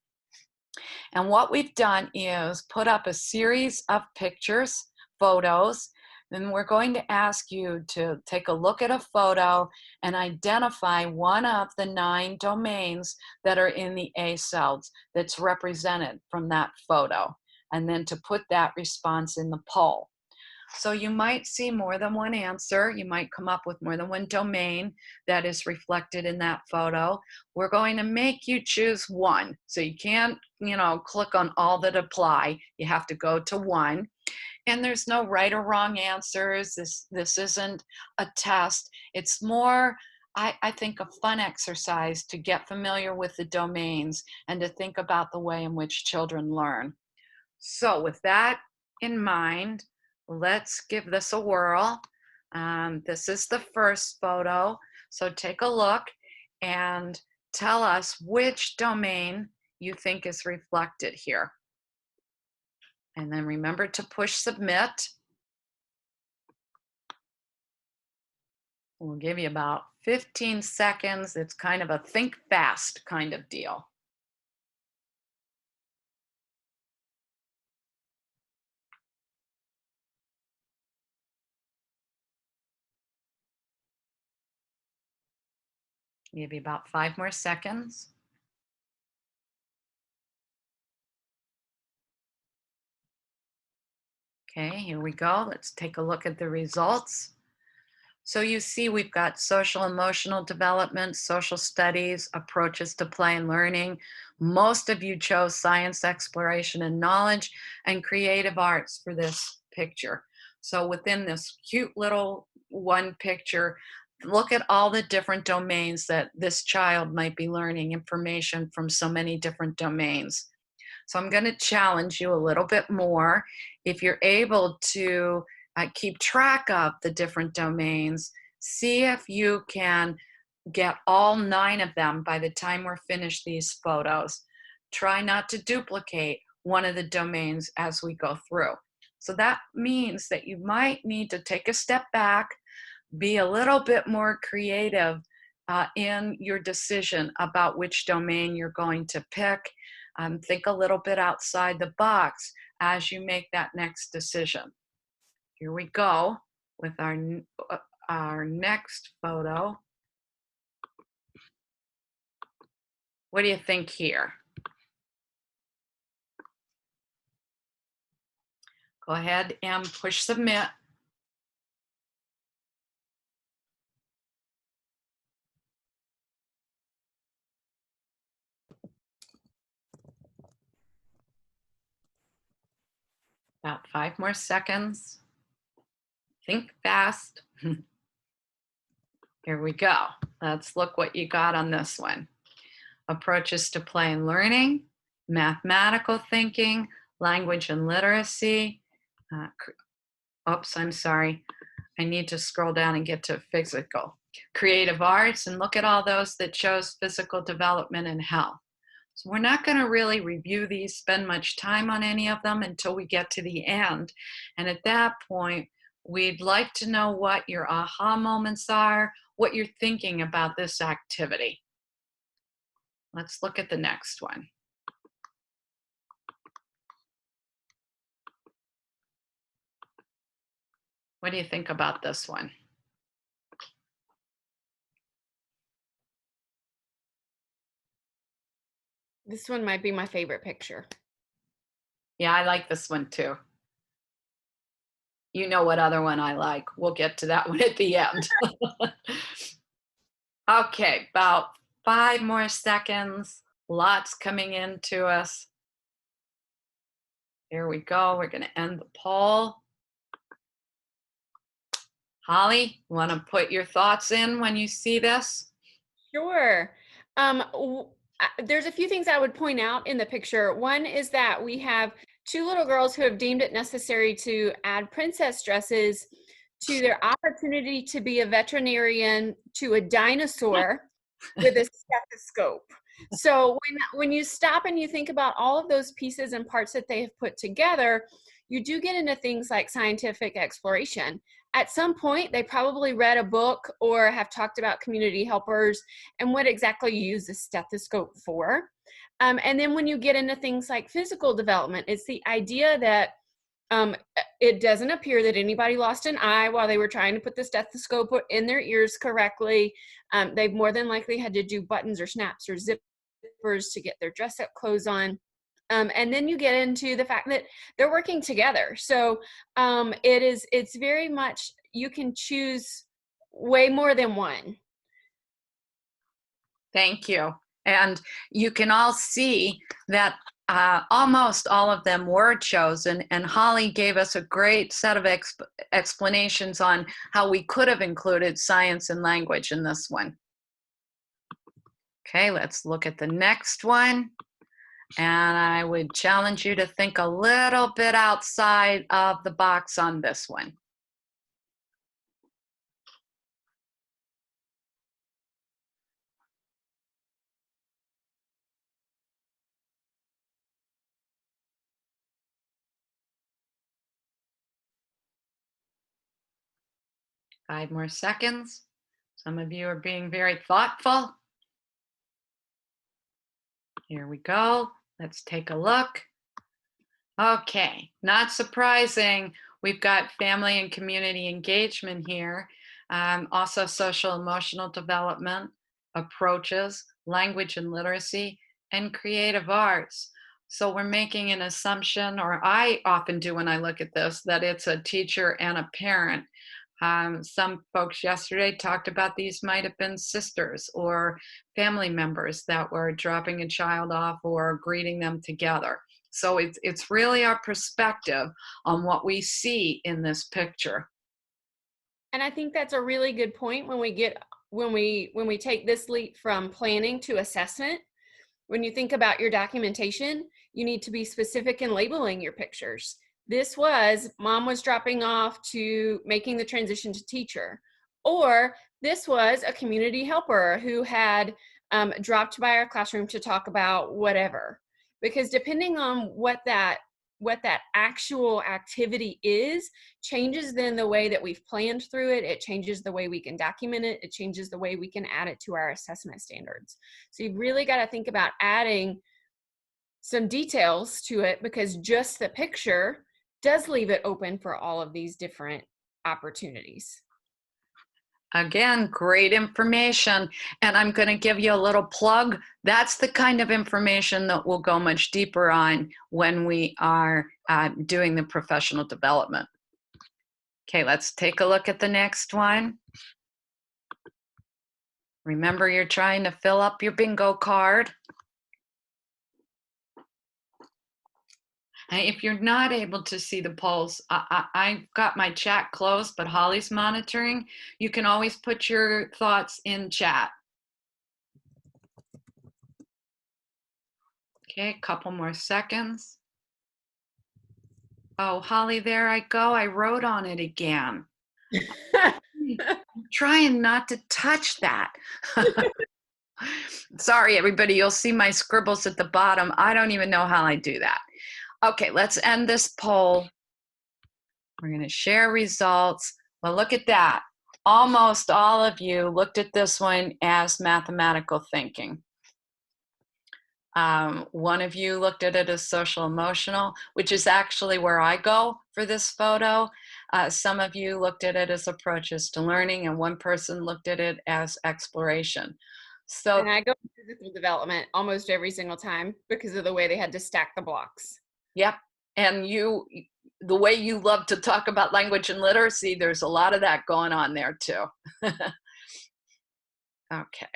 And what we've done is put up a series of pictures, photos, then we're going to ask you to take a look at a photo and identify one of the 9 domains that are in the ASELDs that's represented from that photo, and then to put that response in the poll. So you might see more than one answer. You might come up with more than one domain that is reflected in that photo. We're going to make you choose one. So you can't, click on all that apply. You have to go to one. And there's no right or wrong answers. This isn't a test. It's more, I think, a fun exercise to get familiar with the domains and to think about the way in which children learn. So with that in mind, let's give this a whirl. This is the first photo. So take a look and tell us which domain you think is reflected here. And then remember to push submit. We'll give you about 15 seconds. It's kind of a think fast kind of deal. Give you about 5 more seconds. Okay, here we go. Let's take a look at the results. So you see we've got social emotional development, social studies, approaches to play and learning. Most of you chose science, exploration, and knowledge, and creative arts for this picture. So within this cute little one picture, look at all the different domains that this child might be learning information from so many different domains. So I'm going to challenge you a little bit more. If you're able to keep track of the different domains, see if you can get all 9 of them by the time we're finished these photos. Try not to duplicate one of the domains as we go through. So that means that you might need to take a step back, be a little bit more creative in your decision about which domain you're going to pick. Think a little bit outside the box as you make that next decision. Here we go with our next photo. What do you think here? Go ahead and push submit. About 5 more seconds. Think fast. Here we go. Let's look what you got on this one. Approaches to play and learning, mathematical thinking, language and literacy. Oops, I'm sorry. I need to scroll down and get to physical. Creative arts, and look at all those that chose physical development and health. So we're not going to really review these, spend much time on any of them until we get to the end. And at that point, we'd like to know what your aha moments are, what you're thinking about this activity. Let's look at the next one. What do you think about this one? This one might be my favorite picture. Yeah, I like this one too. You know what other one I like. We'll get to that one at the end. Okay, about 5 more seconds. Lots coming into us. Here we go. We're going to end the poll. Holly, want to put your thoughts in when you see this? Sure. There's a few things I would point out in the picture. One is that we have 2 little girls who have deemed it necessary to add princess dresses to their opportunity to be a veterinarian to a dinosaur with a stethoscope. So when you stop and you think about all of those pieces and parts that they have put together, you do get into things like scientific exploration. At some point, they probably read a book or have talked about community helpers and what exactly you use a stethoscope for. And then when you get into things like physical development, it's the idea that it doesn't appear that anybody lost an eye while they were trying to put the stethoscope in their ears correctly. They've more than likely had to do buttons or snaps or zippers to get their dress up clothes on. And then you get into the fact that they're working together. So it's very much, you can choose way more than one. Thank you. And you can all see that almost all of them were chosen, and Holly gave us a great set of explanations on how we could have included science and language in this one. Okay, let's look at the next one. And I would challenge you to think a little bit outside of the box on this one. Five more seconds. Some of you are being very thoughtful. Here we go. Let's take a look. Okay, not surprising. We've got family and community engagement here. Also social emotional development, approaches, language and literacy, and creative arts. So we're making an assumption, or I often do when I look at this, that it's a teacher and a parent. Some folks yesterday talked about these might have been sisters or family members that were dropping a child off or greeting them together. So it's really our perspective on what we see in this picture. And I think that's a really good point when we take this leap from planning to assessment. When you think about your documentation, you need to be specific in labeling your pictures. This was mom was dropping off to making the transition to teacher, or this was a community helper who had dropped by our classroom to talk about whatever. Because depending on what that actual activity is, changes then the way that we've planned through it. It changes the way we can document it. It changes the way we can add it to our assessment standards. So you've really got to think about adding some details to it, because just the picture does leave it open for all of these different opportunities. Again, great information. And I'm going to give you a little plug. That's the kind of information that we'll go much deeper on when we are doing the professional development. Okay, let's take a look at the next one. Remember, you're trying to fill up your bingo card. And if you're not able to see the polls, I've got my chat closed, but Holly's monitoring. You can always put your thoughts in chat. Okay, a couple more seconds. Oh, Holly, there I go. I wrote on it again. I'm trying not to touch that. Sorry, everybody. You'll see my scribbles at the bottom. I don't even know how I do that. Okay, let's end this poll. We're going to share results. Well, look at that. Almost all of you looked at this one as mathematical thinking. One of you looked at it as social emotional, which is actually where I go for this photo. Some of you looked at it as approaches to learning, and one person looked at it as exploration. So, And I go to physical development almost every single time because of the way they had to stack the blocks. yep. And the way you love to talk about language and literacy, there's a lot of that going on there too. Okay.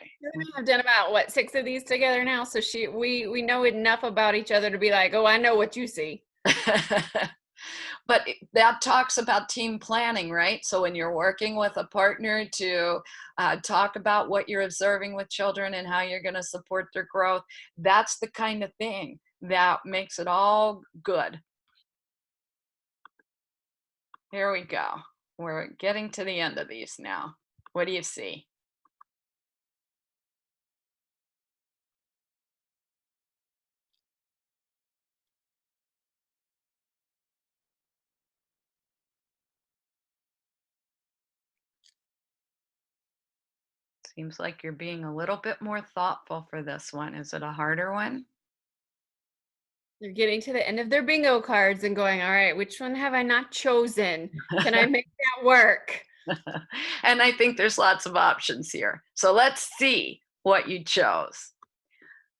I've done about what 6 of these together now, so we know enough about each other to be like, oh, I know what you see. But that talks about team planning, right? So when you're working with a partner to talk about what you're observing with children and how you're going to support their growth, that's the kind of thing that makes it all good. Here we go. We're getting to the end of these now. What do you see? Seems like you're being a little bit more thoughtful for this one. Is it a harder one? They're getting to the end of their bingo cards and going, all right, which one have I not chosen? Can I make that work? And I think there's lots of options here. So let's see what you chose.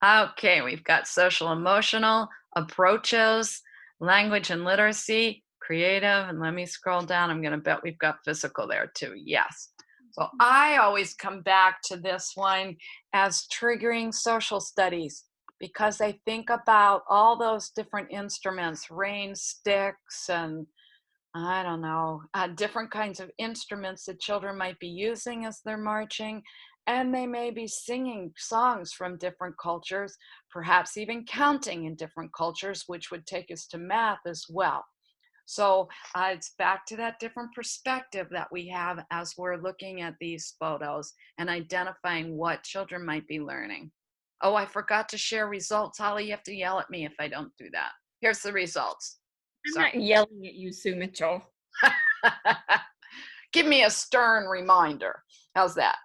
Okay, we've got social emotional, approaches, language and literacy, creative, and let me scroll down. I'm going to bet we've got physical there too. Yes. So I always come back to this one as triggering social studies because I think about all those different instruments, rain sticks, and I don't know, different kinds of instruments that children might be using as they're marching. And they may be singing songs from different cultures, perhaps even counting in different cultures, which would take us to math as well. So it's back to that different perspective that we have as we're looking at these photos and identifying what children might be learning. Oh, I forgot to share results. Holly, you have to yell at me if I don't do that. Here's the results. I'm Sorry. not yelling at you, Sue Mitchell. Give me a stern reminder. How's that?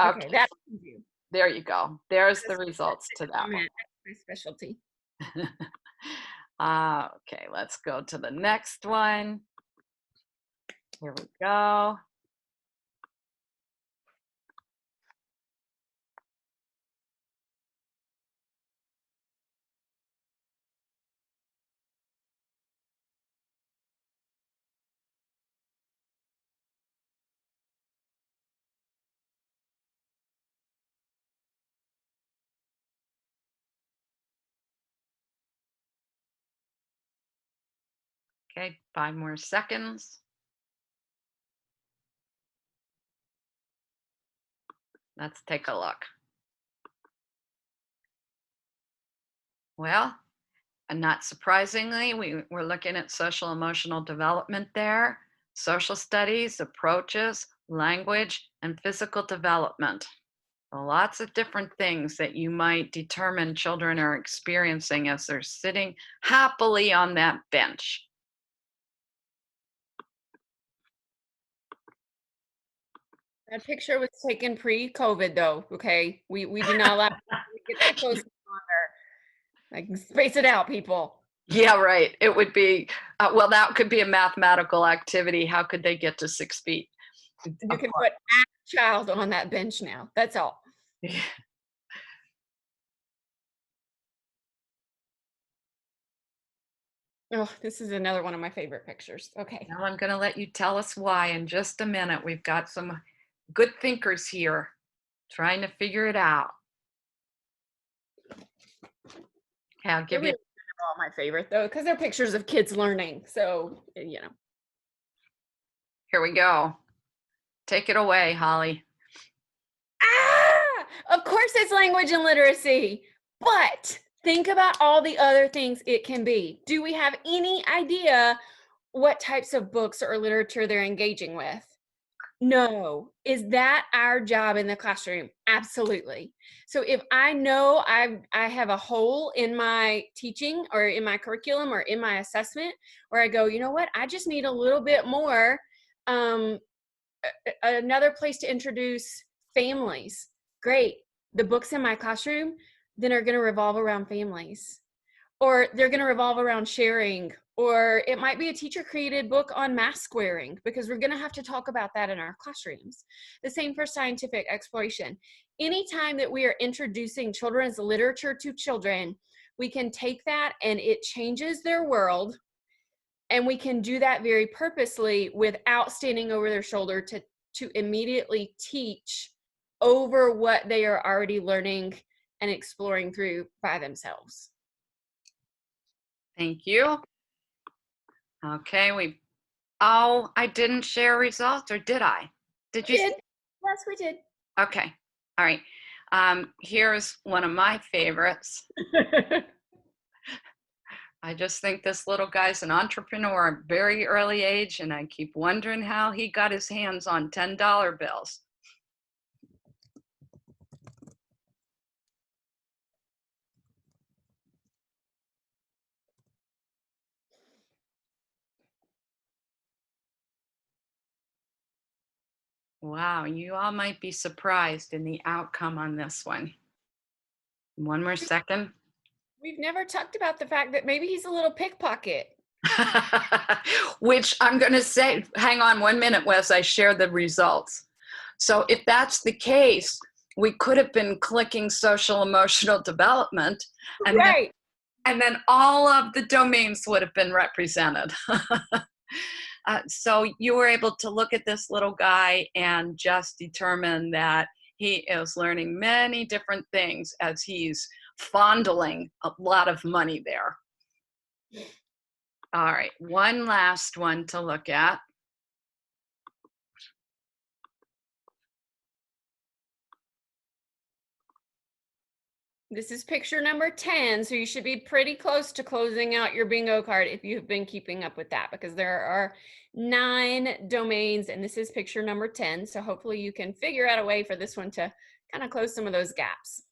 Okay, that's you. There you go. There's the results to that Comment. That's my specialty. one. Okay, let's go to the next one. Here we go. Okay, 5 more seconds. Let's take a look. Well, and not surprisingly, we're looking at social emotional development there, social studies, approaches, language, and physical development. Lots of different things that you might determine children are experiencing as they're sitting happily on that bench. That picture was taken pre-COVID though, okay? We do not allow to get that close any longer. Like, space it out, people. Yeah, right. It would be, well, that could be a mathematical activity. How could they get to 6 feet You can apart? put a child on that bench now. That's all. Oh, this is another one of my favorite pictures. Okay. Now I'm going to let you tell us why in just a minute. We've got some good thinkers here trying to figure it out. Okay, I'll They're give you, really all my favorite though, because they're pictures of kids learning. So, you know. here we go. Take it away, Holly. Ah, of course it's language and literacy, but think about all the other things it can be. Do we have any idea what types of books or literature they're engaging with? No. Is that our job in the classroom? Absolutely. So if I know I have a hole in my teaching or in my curriculum or in my assessment where I go, you know what, I just need a little bit more, um, another place to introduce families. Great. The books in my classroom then are going to revolve around families, or they're going to revolve around sharing, or it might be a teacher created book on mask wearing because we're going to have to talk about that in our classrooms. The same for scientific exploration. Anytime that we are introducing children's literature to children, we can take that and it changes their world, and we can do that very purposely without standing over their shoulder to immediately teach over what they are already learning and exploring through by themselves. Thank you. Okay, oh, I didn't share results, or did I? Did We you? did. Yes, we did. Okay, all right. Here's one of my favorites. I just think this little guy's an entrepreneur at a very early age, and I keep wondering how he got his hands on $10 bills. Wow, you all might be surprised in the outcome on this one. 1 more second. We've never talked about the fact that maybe he's a little pickpocket. Which I'm going to say, hang on 1 minute, Wes, I share the results. So if that's the case, we could have been clicking social emotional development, and Right. then all of the domains would have been represented. So you were able to look at this little guy and just determine that he is learning many different things as he's fondling a lot of money there. All right, one last one to look at. This is picture number 10, so you should be pretty close to closing out your bingo card if you've been keeping up with that, because there are 9 domains and this is picture number 10. So hopefully you can figure out a way for this one to kind of close some of those gaps.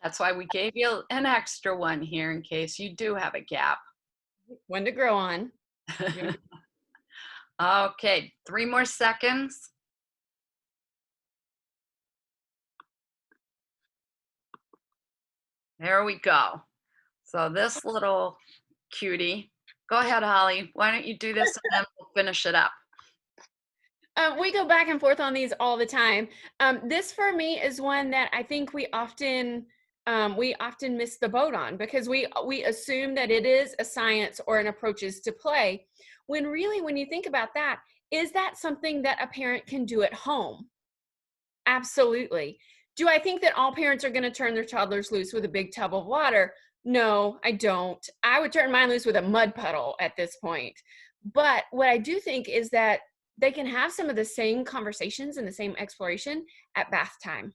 That's why we gave you an extra one here in case you do have a gap. One to grow on. Okay, 3 more seconds. There we go. So this little cutie, go ahead, Holly. Why don't you do this and then we'll finish it up. We go back and forth on these all the time. This for me is one that I think we often miss the boat on, because we assume that it is a science or an approaches to play, when really, when you think about that, is that something that a parent can do at home? Absolutely. Do I think that all parents are going to turn their toddlers loose with a big tub of water? No, I don't. I would turn mine loose with a mud puddle at this point. But what I do think is that they can have some of the same conversations and the same exploration at bath time,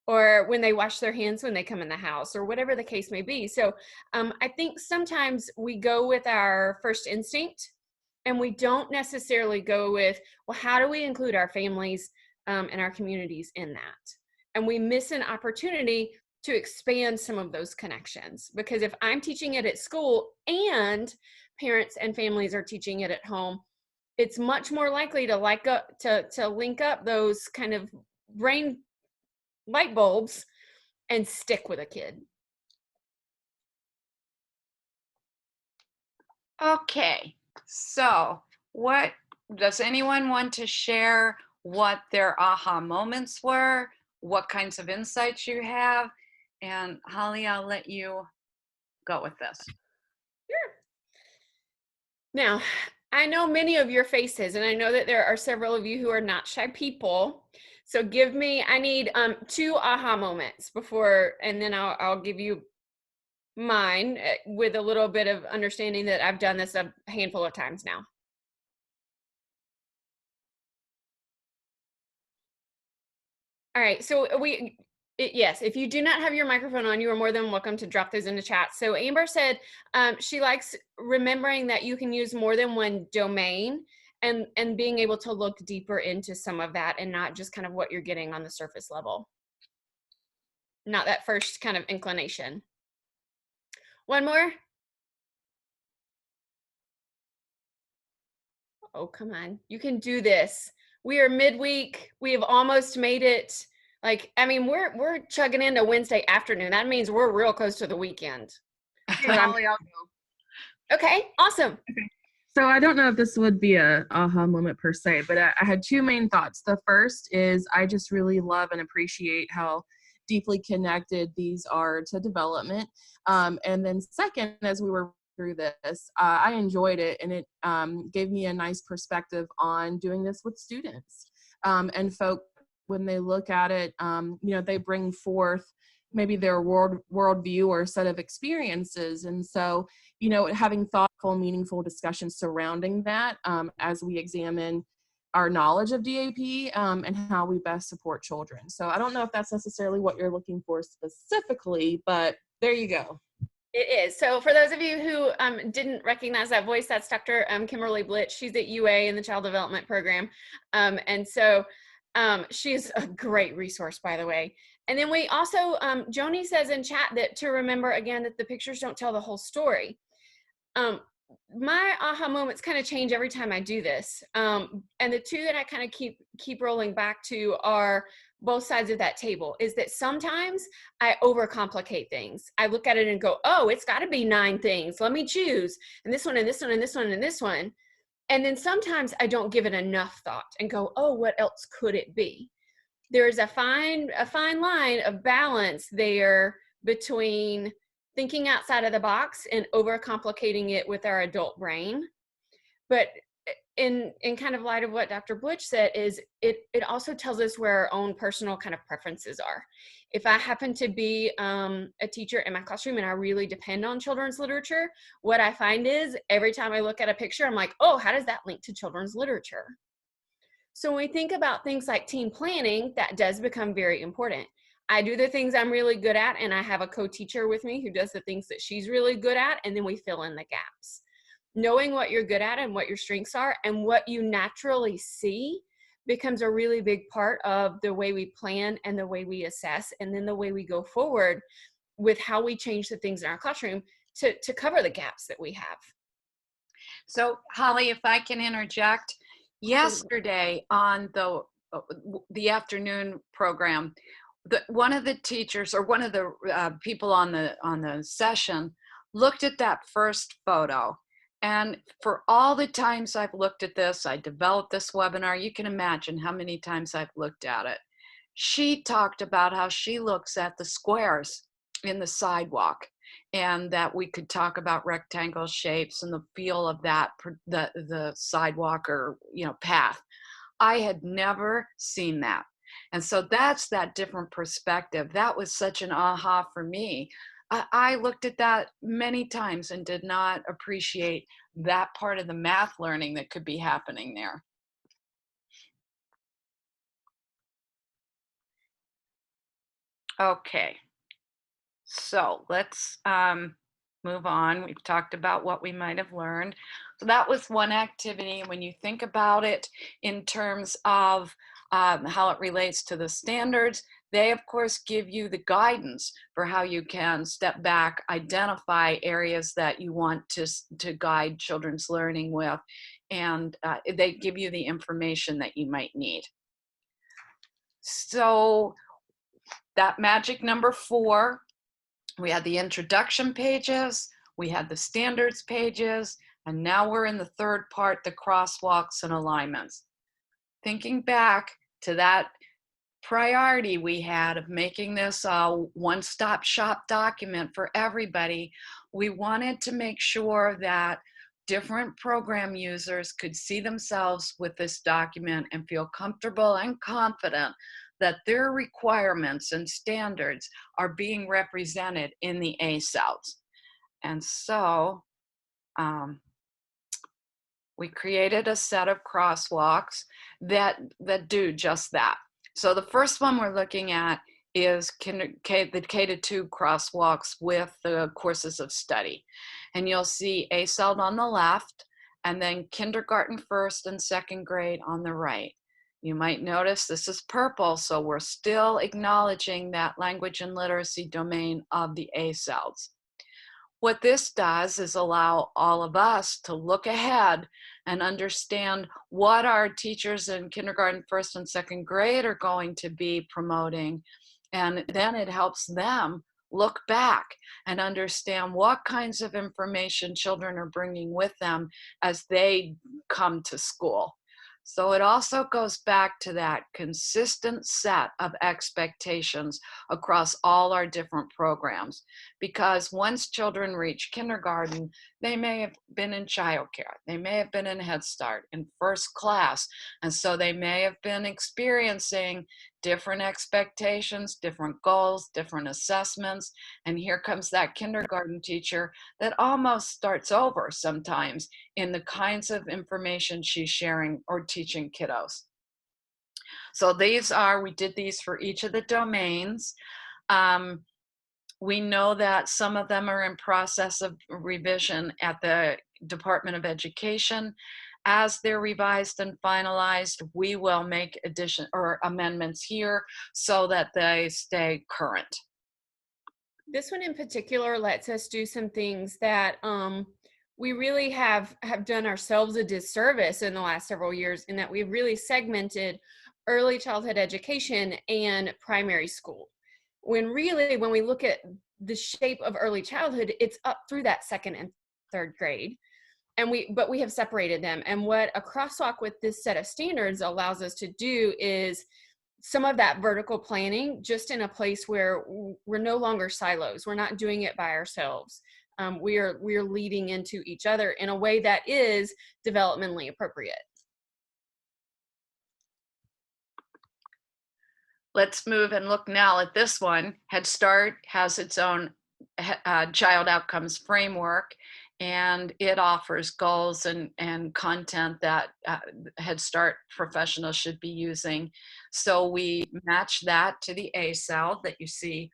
or when they wash their hands when they come in the house, or whatever the case may be. So I think sometimes we go with our first instinct and we don't necessarily go with, well, how do we include our families and our communities in that? And we miss an opportunity to expand some of those connections, because if I'm teaching it at school and parents and families are teaching it at home, it's much more likely to link up those kind of brain light bulbs and stick with a kid. Okay, so what does anyone want to share what their aha moments were? What kinds of insights you have? And Holly, I'll let you go with this. Sure. Now, I know many of your faces, and I know that there are several of you who are not shy people. So I need two aha moments before, and then I'll give you mine with a little bit of understanding that I've done this a handful of times now. All right, so yes, if you do not have your microphone on, you are more than welcome to drop those in the chat. So Amber said she likes remembering that you can use more than one domain, and being able to look deeper into some of that and not just kind of what you're getting on the surface level. Not that first kind of inclination. One more. Oh, come on. You can do this. We are midweek. We have almost made it. Like, I mean, we're chugging into Wednesday afternoon. That means we're real close to the weekend. Hey, Holly, I'll go. Okay, awesome. Okay. So I don't know if this would be a aha moment per se, but I had two main thoughts. The first is I just really love and appreciate how deeply connected these are to development. And then second, as we were through this, I enjoyed it, and it gave me a nice perspective on doing this with students. And folks, when they look at it, they bring forth maybe their worldview or set of experiences. And so, having thoughtful, meaningful discussions surrounding that as we examine our knowledge of DAP and how we best support children. So I don't know if that's necessarily what you're looking for specifically, but there you go. It is. So for those of you who didn't recognize that voice, that's Dr. Kimberly Blitz. She's at UA in the Child Development Program. And so she's a great resource, by the way. And then we also, Joni says in chat that to remember again that the pictures don't tell the whole story. My aha moments kind of change every time I do this. And the two that I kind of keep rolling back to are both sides of that table. Is that sometimes I overcomplicate things. I look at it and go, oh, it's got to be 9 things. Let me choose. And this one, and this one, and this one, and this one. And then sometimes I don't give it enough thought and go, oh, what else could it be? There's a fine line of balance there between thinking outside of the box and overcomplicating it with our adult brain. But in kind of light of what Dr. Butch said, is it also tells us where our own personal kind of preferences are. If I happen to be a teacher in my classroom and I really depend on children's literature, what I find is every time I look at a picture, I'm like, oh, how does that link to children's literature? So when we think about things like team planning, that does become very important. I do the things I'm really good at, and I have a co-teacher with me who does the things that she's really good at, and then we fill in the gaps. Knowing what you're good at and what your strengths are and what you naturally see becomes a really big part of the way we plan and the way we assess, and then the way we go forward with how we change the things in our classroom to cover the gaps that we have. So Holly, if I can interject, yesterday on the afternoon program, one of the teachers or one of the people on the session looked at that first photo. And for all the times I've looked at this, I developed this webinar, you can imagine how many times I've looked at it. She talked about how she looks at the squares in the sidewalk, and that we could talk about rectangle shapes and the feel of that, the sidewalk or path. I had never seen that. And so that's that different perspective. That was such an aha for me. I looked at that many times and did not appreciate that part of the math learning that could be happening there. Okay, so let's move on. We've talked about what we might have learned. So that was one activity. When you think about it in terms of how it relates to the standards, they of course give you the guidance for how you can step back, identify areas that you want to guide children's learning with, and they give you the information that you might need. So that magic number 4, we had the introduction pages, we had the standards pages, and now we're in the third part, the crosswalks and alignments. Thinking back to that priority we had of making this a one-stop shop document for everybody, we wanted to make sure that different program users could see themselves with this document and feel comfortable and confident that their requirements and standards are being represented in the ASELDs. And so we created a set of crosswalks that do just that. So the first one we're looking at is the K-2 crosswalks with the courses of study. And you'll see ASELD on the left, and then kindergarten first and second grade on the right. You might notice this is purple, so we're still acknowledging that language and literacy domain of the ASELDs. What this does is allow all of us to look ahead and understand what our teachers in kindergarten, first and second grade are going to be promoting. And then it helps them look back and understand what kinds of information children are bringing with them as they come to school. So it also goes back to that consistent set of expectations across all our different programs. Because once children reach kindergarten, they may have been in childcare, they may have been in Head Start, in first class, and so they may have been experiencing different expectations, different goals, different assessments, and here comes that kindergarten teacher that almost starts over sometimes in the kinds of information she's sharing or teaching kiddos. So we did these for each of the domains. We know that some of them are in process of revision at the Department of Education. As they're revised and finalized, we will make addition or amendments here so that they stay current. This one in particular lets us do some things that we really have done ourselves a disservice in the last several years, in that we've really segmented early childhood education and primary school. When really, when we look at the shape of early childhood, it's up through that second and third grade. But we have separated them. And what a crosswalk with this set of standards allows us to do is some of that vertical planning just in a place where we're no longer silos. We're not doing it by ourselves. We're leading into each other in a way that is developmentally appropriate. Let's move and look now at this one. Head Start has its own child outcomes framework, and it offers goals and content that Head Start professionals should be using. So we match that to the ASELD that you see,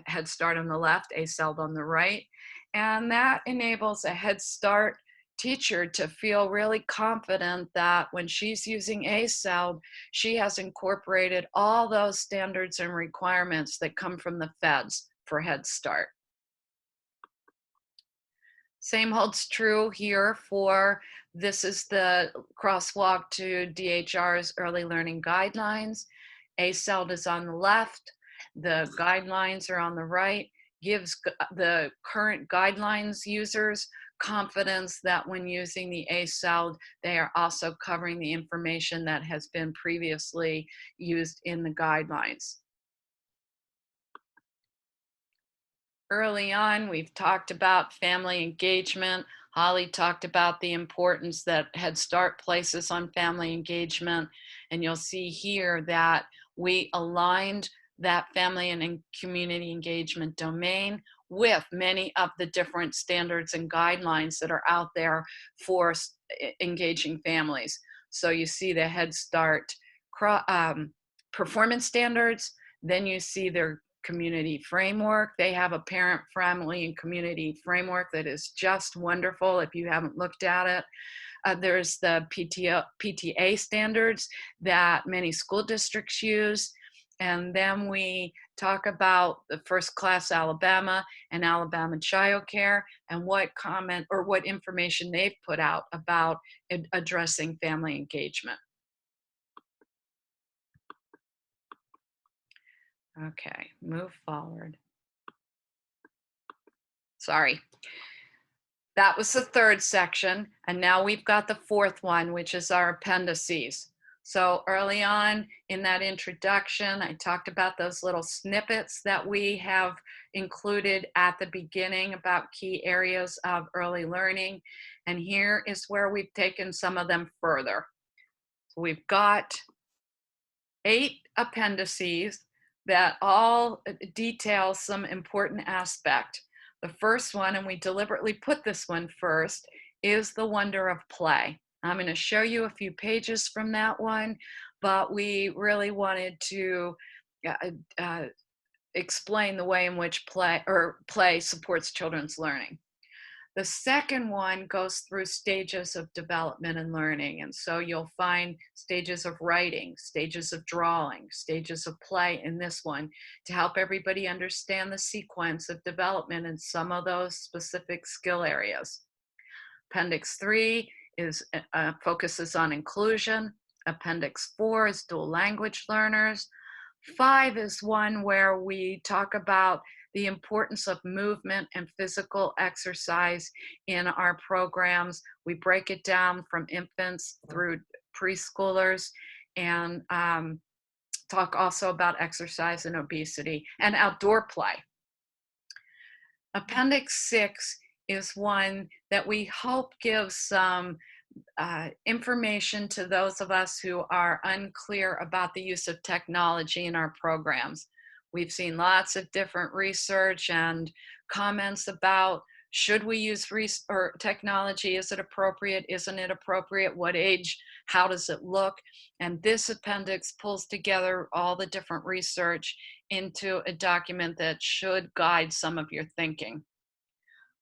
Head Start on the left, ASELD on the right, and that enables a Head Start teacher to feel really confident that when she's using ASELD, she has incorporated all those standards and requirements that come from the feds for Head Start. Same holds true here for, this is the crosswalk to DHR's early learning guidelines. ASELD is on the left, the guidelines are on the right, gives the current guidelines users confidence that when using the ASELD, they are also covering the information that has been previously used in the guidelines. Early on, we've talked about family engagement. Holly talked about the importance that Head Start places on family engagement. And you'll see here that we aligned that family and community engagement domain with many of the different standards and guidelines that are out there for engaging families. So you see the Head Start performance standards, then you see their community framework. They have a parent, family, and community framework that is just wonderful if you haven't looked at it. There's the PTA standards that many school districts use. And then we talk about the First Class Alabama and Alabama Child Care and what comment or what information they've put out about addressing family engagement. Okay, move forward. Sorry. That was the third section, and now we've got the fourth one, which is our appendices. So early on in that introduction, I talked about those little snippets that we have included at the beginning about key areas of early learning, and here is where we've taken some of them further. So we've got 8 appendices that all detail some important aspect. The first one, and we deliberately put this one first, is the wonder of play. I'm going to show you a few pages from that one, but we really wanted to explain the way in which play supports children's learning. The second one goes through stages of development and learning. And so you'll find stages of writing, stages of drawing, stages of play in this one to help everybody understand the sequence of development in some of those specific skill areas. Appendix 3 focuses on inclusion. Appendix 4 is dual language learners. 5 is one where we talk about the importance of movement and physical exercise in our programs. We break it down from infants through preschoolers and talk also about exercise and obesity and outdoor play. Appendix 6 is one that we hope gives some information to those of us who are unclear about the use of technology in our programs. We've seen lots of different research and comments about should we use technology? Is it appropriate? Isn't it appropriate? What age? How does it look? And this appendix pulls together all the different research into a document that should guide some of your thinking.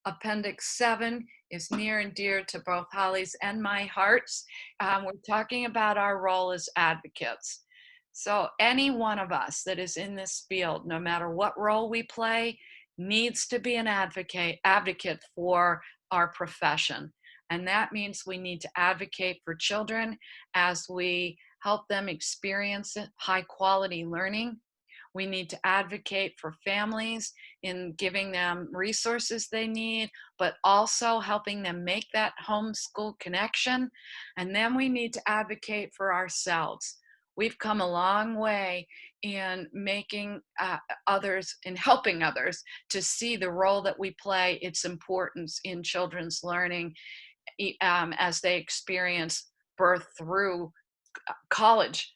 Appendix 7 is near and dear to both Holly's and my hearts. We're talking about our role as advocates. So any one of us that is in this field, no matter what role we play, needs to be an advocate for our profession. And that means we need to advocate for children as we help them experience high quality learning. We need to advocate for families in giving them resources they need, but also helping them make that homeschool connection. And then we need to advocate for ourselves. We've come a long way in making in helping others to see the role that we play, its importance in children's learning as they experience birth through college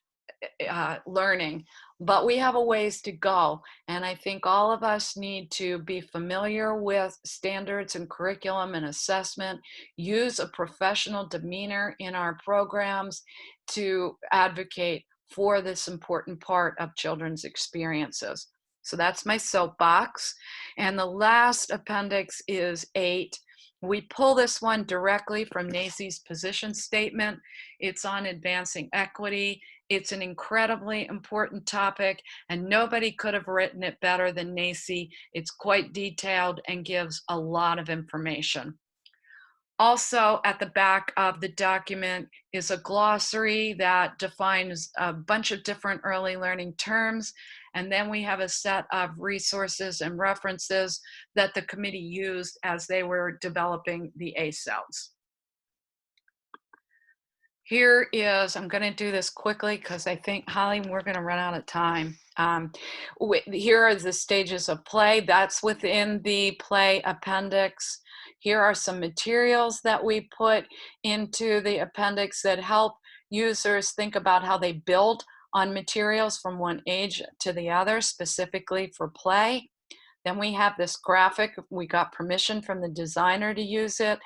learning. But we have a ways to go. And I think all of us need to be familiar with standards and curriculum and assessment, use a professional demeanor in our programs to advocate for this important part of children's experiences. So that's my soapbox. And the last appendix is 8. We pull this one directly from NAEYC's position statement. It's on advancing equity. It's an incredibly important topic, and nobody could have written it better than NAEYC. It's quite detailed and gives a lot of information. Also, at the back of the document is a glossary that defines a bunch of different early learning terms. And then we have a set of resources and references that the committee used as they were developing the ASELDs. Here is, I'm going to do this quickly because I think, Holly, we're going to run out of time. Here are the stages of play. That's within the play appendix. Here are some materials that we put into the appendix that help users think about how they build on materials from one age to the other, specifically for play. Then we have this graphic, we got permission from the designer to use it,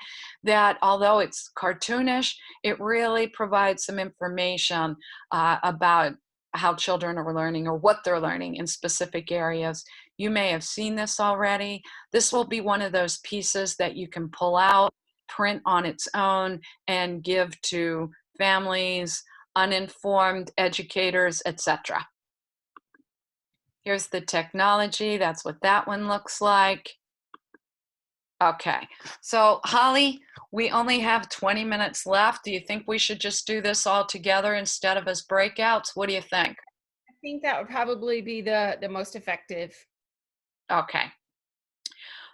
that although it's cartoonish, it really provides some information about how children are learning or what they're learning in specific areas. You may have seen this already. This will be one of those pieces that you can pull out, print on its own, and give to families, uninformed educators, etc. Here's the technology. That's what that one looks like. Okay, so Holly, we only have 20 minutes left. Do you think we should just do this all together instead of as breakouts? What do you think? I think that would probably be the most effective. Okay.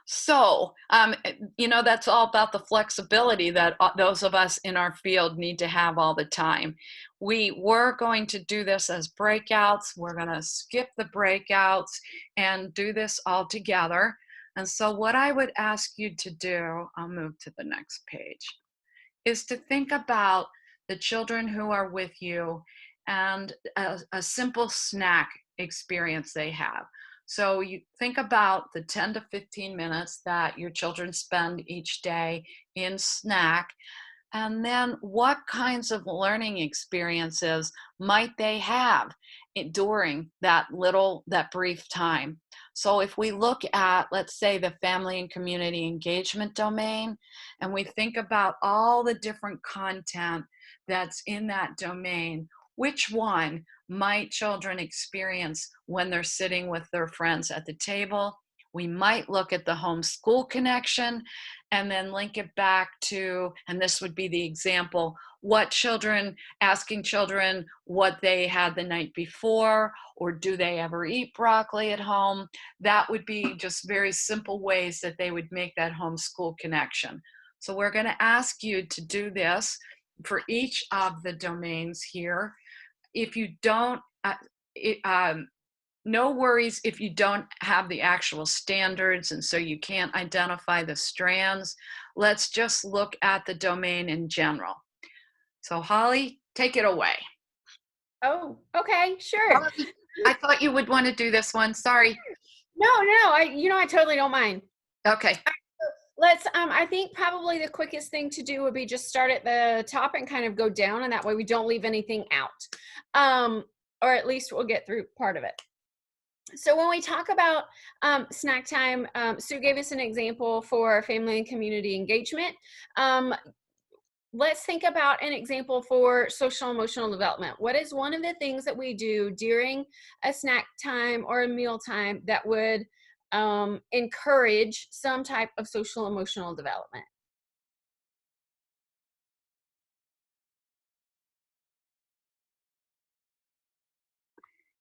So, that's all about the flexibility that those of us in our field need to have all the time. We were going to do this as breakouts. We're going to skip the breakouts and do this all together. And so what I would ask you to do, I'll move to the next page, is to think about the children who are with you and a simple snack experience they have. So you think about the 10 to 15 minutes that your children spend each day in snack, and then what kinds of learning experiences might they have during that brief time. So if we look at, let's say, the family and community engagement domain, and we think about all the different content that's in that domain, which one might children experience when they're sitting with their friends at the table? We might look at the homeschool connection and then link it back to, and this would be the example, asking children what they had the night before, or do they ever eat broccoli at home? That would be just very simple ways that they would make that homeschool connection. So we're going to ask you to do this for each of the domains here. If you don't, no worries if you don't have the actual standards and so you can't identify the strands. Let's just look at the domain in general. So Holly, take it away. Oh, okay, sure. I thought you would want to do this one. Sorry. No, I totally don't mind. Okay. Let's, I think probably the quickest thing to do would be just start at the top and kind of go down, and that way we don't leave anything out. Or at least we'll get through part of it. So when we talk about snack time, Sue gave us an example for family and community engagement. Let's think about an example for social emotional development. What is one of the things that we do during a snack time or a meal time that would encourage some type of social emotional development?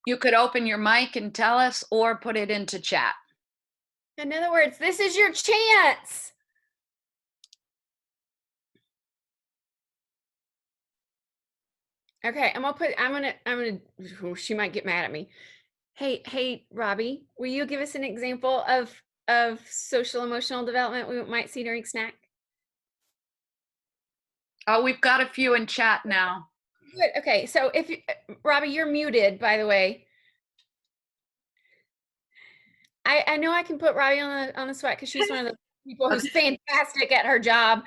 You could open your mic and tell us, or put it into chat. In other words, this is your chance. Okay, I'm gonna, she might get mad at me. Hey, Robbie, will you give us an example of social emotional development we might see during snack? Oh, we've got a few in chat now. Good. Okay, so if you, Robbie, you're muted, by the way. I know I can put Robbie on the spot because she's one of the people who's fantastic at her job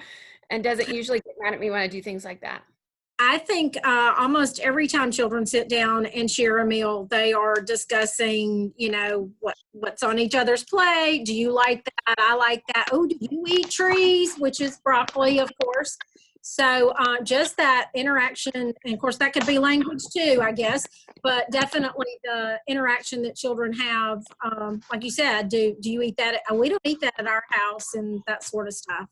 and doesn't usually get mad at me when I do things like that. I think almost every time children sit down and share a meal, they are discussing, what's on each other's plate. Do you like that? I like that. Oh, do you eat trees? Which is broccoli, of course. So just that interaction, and of course that could be language too, I guess, but definitely the interaction that children have, like you said, do you eat that? We don't eat that at our house, and that sort of stuff.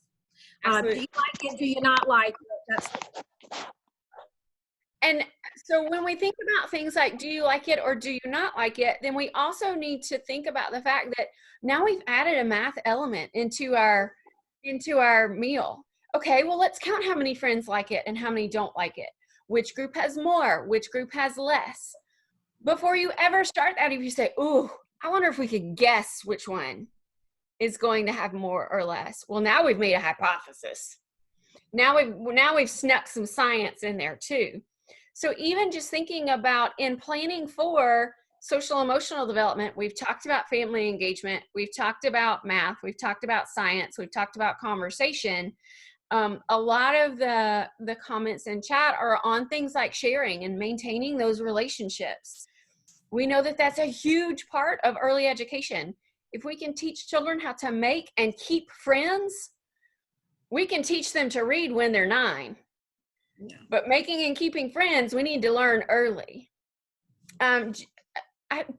Do you like it? Do you not like it? And so when we think about things like, do you like it or do you not like it, then we also need to think about the fact that now we've added a math element into our meal. Okay, well, let's count how many friends like it and how many don't like it. Which group has more? Which group has less? Before you ever start that, if you say, ooh, I wonder if we could guess which one is going to have more or less. Well, now we've made a hypothesis. Now we've snuck some science in there too. So even just thinking about in planning for social emotional development, we've talked about family engagement, we've talked about math, we've talked about science, we've talked about conversation. A lot of the comments in chat are on things like sharing and maintaining those relationships. We know that that's a huge part of early education. If we can teach children how to make and keep friends, we can teach them to read when they're 9. Yeah. But making and keeping friends, we need to learn early.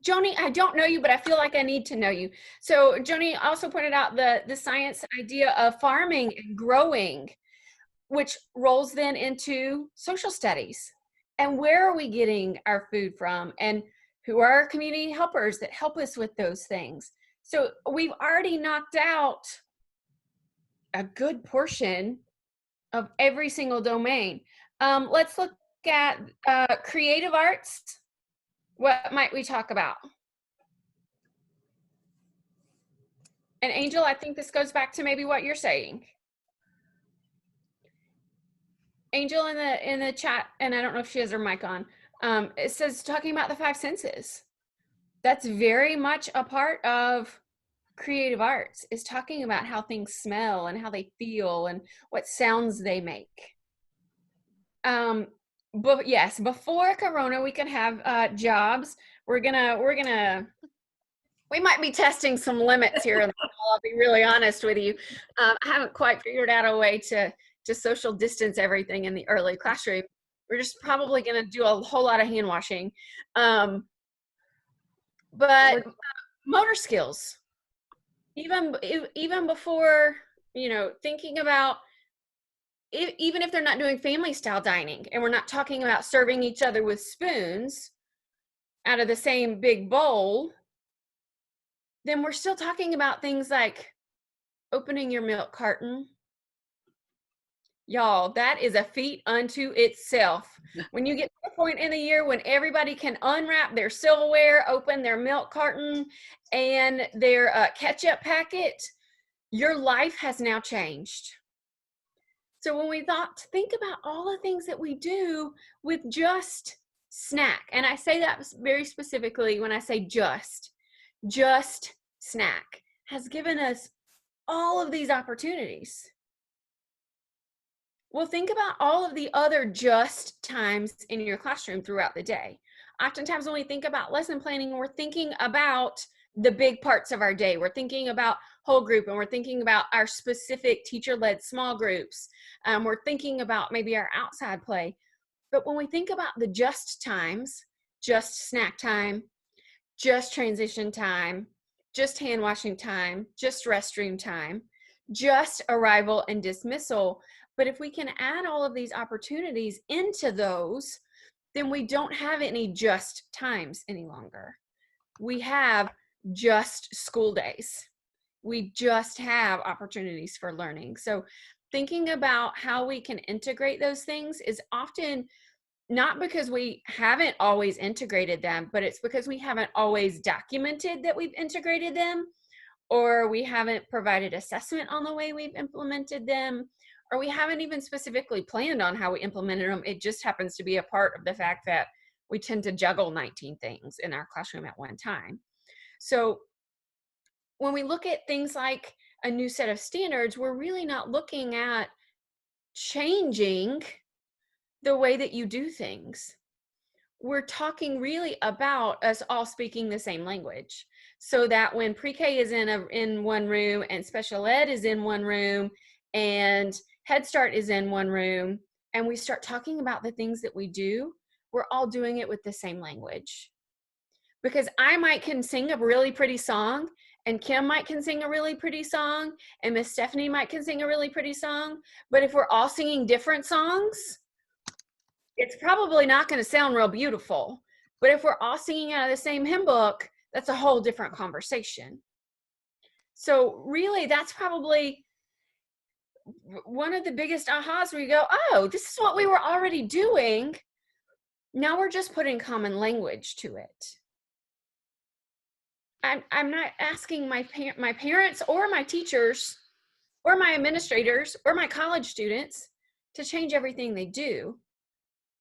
Joni, I don't know you, but I feel like I need to know you. So Joni also pointed out the science idea of farming and growing, which rolls then into social studies. And where are we getting our food from? And who are our community helpers that help us with those things? So we've already knocked out a good portion of every single domain. Let's look at creative arts. What might we talk about? And Angel, I think this goes back to maybe what you're saying. Angel in the chat, and I don't know if she has her mic on, it says talking about the 5 senses. That's very much a part of creative arts, is talking about how things smell and how they feel and what sounds they make. But yes, before Corona, we could have jobs. We might be testing some limits here. I'll be really honest with you. I haven't quite figured out a way to social distance everything in the early classroom. We're just probably going to do a whole lot of hand washing. But motor skills, even before, thinking about, even if they're not doing family style dining and we're not talking about serving each other with spoons out of the same big bowl, then we're still talking about things like opening your milk carton. Y'all, that is a feat unto itself. When you get to the point in the year when everybody can unwrap their silverware, open their milk carton and their ketchup packet, your life has now changed. So when we think about all the things that we do with just snack, and I say that very specifically when I say just snack has given us all of these opportunities. Well, think about all of the other just times in your classroom throughout the day. Oftentimes when we think about lesson planning, we're thinking about the big parts of our day. We're thinking about whole group, and we're thinking about our specific teacher-led small groups. We're thinking about maybe our outside play. But when we think about the just times, just snack time, just transition time, just hand washing time, just restroom time, just arrival and dismissal. But if we can add all of these opportunities into those, then we don't have any just times any longer. We have just school days. We just have opportunities for learning. So thinking about how we can integrate those things is often not because we haven't always integrated them, but it's because we haven't always documented that we've integrated them, or we haven't provided assessment on the way we've implemented them, or we haven't even specifically planned on how we implemented them. It just happens to be a part of the fact that we tend to juggle 19 things in our classroom at one time. So when we look at things like a new set of standards, we're really not looking at changing the way that you do things. We're talking really about us all speaking the same language, so that when pre-K is in one room and special ed is in one room and Head Start is in one room, and we start talking about the things that we do, we're all doing it with the same language. Because I can sing a really pretty song, and Kim can sing a really pretty song, and Miss Stephanie can sing a really pretty song, but if we're all singing different songs, it's probably not going to sound real beautiful. But if we're all singing out of the same hymn book, that's a whole different conversation. So really, that's probably one of the biggest ahas where you go, oh, this is what we were already doing. Now we're just putting common language to it. I'm not asking my parents or my teachers or my administrators or my college students to change everything they do.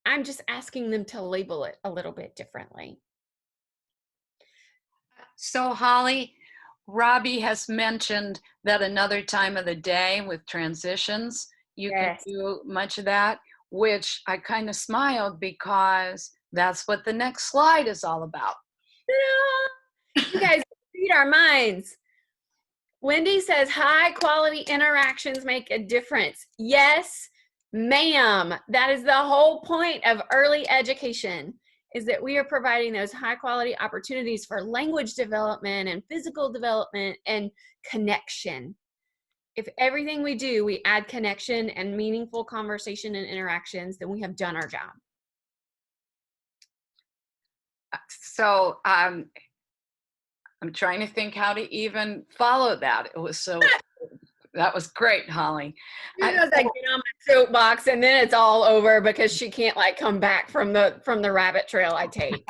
I'm just asking them to label it a little bit differently. So Holly, Robbie has mentioned that another time of the day with transitions, you can Yes. do much of that, which I kind of smiled because that's what the next slide is all about. You guys read our minds. Wendy says high quality interactions make a difference. Yes, ma'am. That is the whole point of early education, is that we are providing those high quality opportunities for language development and physical development and connection. If everything we do, we add connection and meaningful conversation and interactions, then we have done our job. So I'm trying to think how to even follow that. It was so, that was great, Holly. You know, I get on my soapbox and then it's all over because she can't like come back from the rabbit trail I take.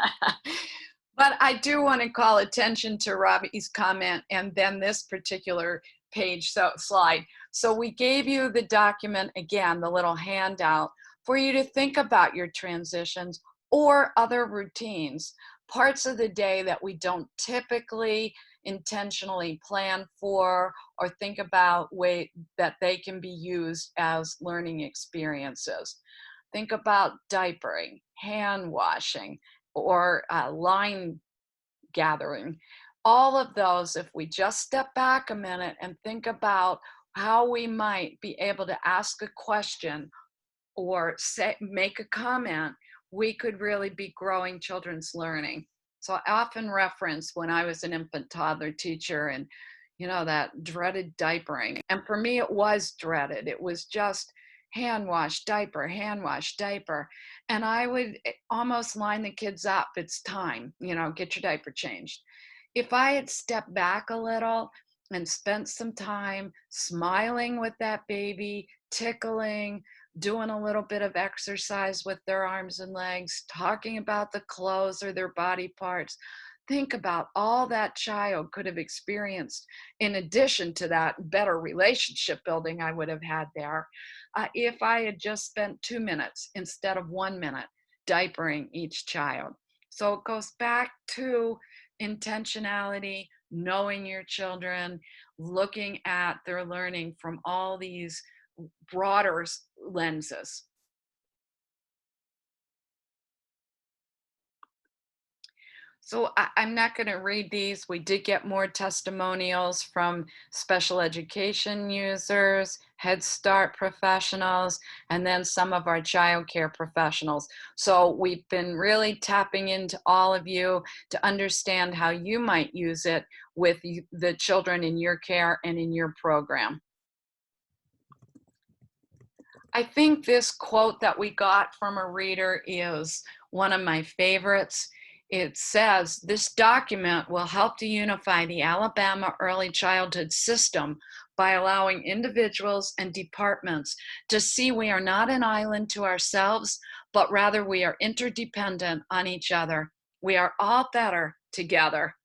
But I do want to call attention to Robbie's comment and then this particular page slide. So we gave you the document again, the little handout for you to think about your transitions or other routines, parts of the day that we don't typically intentionally plan for or think about way that they can be used as learning experiences. Think about diapering, hand washing, or line gathering. All of those, if we just step back a minute and think about how we might be able to ask a question or make a comment, we could really be growing children's learning. So I often reference when I was an infant toddler teacher and, you know, that dreaded diapering. And for me, it was dreaded. It was just hand wash, diaper, hand wash, diaper. And I would almost line the kids up. It's time, you know, get your diaper changed. If I had stepped back a little and spent some time smiling with that baby, tickling, doing a little bit of exercise with their arms and legs, talking about the clothes or their body parts. Think about all that child could have experienced in addition to that better relationship building I would have had there if I had just spent 2 minutes instead of 1 minute diapering each child. So it goes back to intentionality, knowing your children, looking at their learning from all these broader lenses. So I'm not going to read these. We did get more testimonials from special education users, Head Start professionals, and then some of our child care professionals. So we've been really tapping into all of you to understand how you might use it with the children in your care and in your program. I think this quote that we got from a reader is one of my favorites. It says, "This document will help to unify the Alabama early childhood system by allowing individuals and departments to see we are not an island to ourselves, but rather we are interdependent on each other. We are all better together."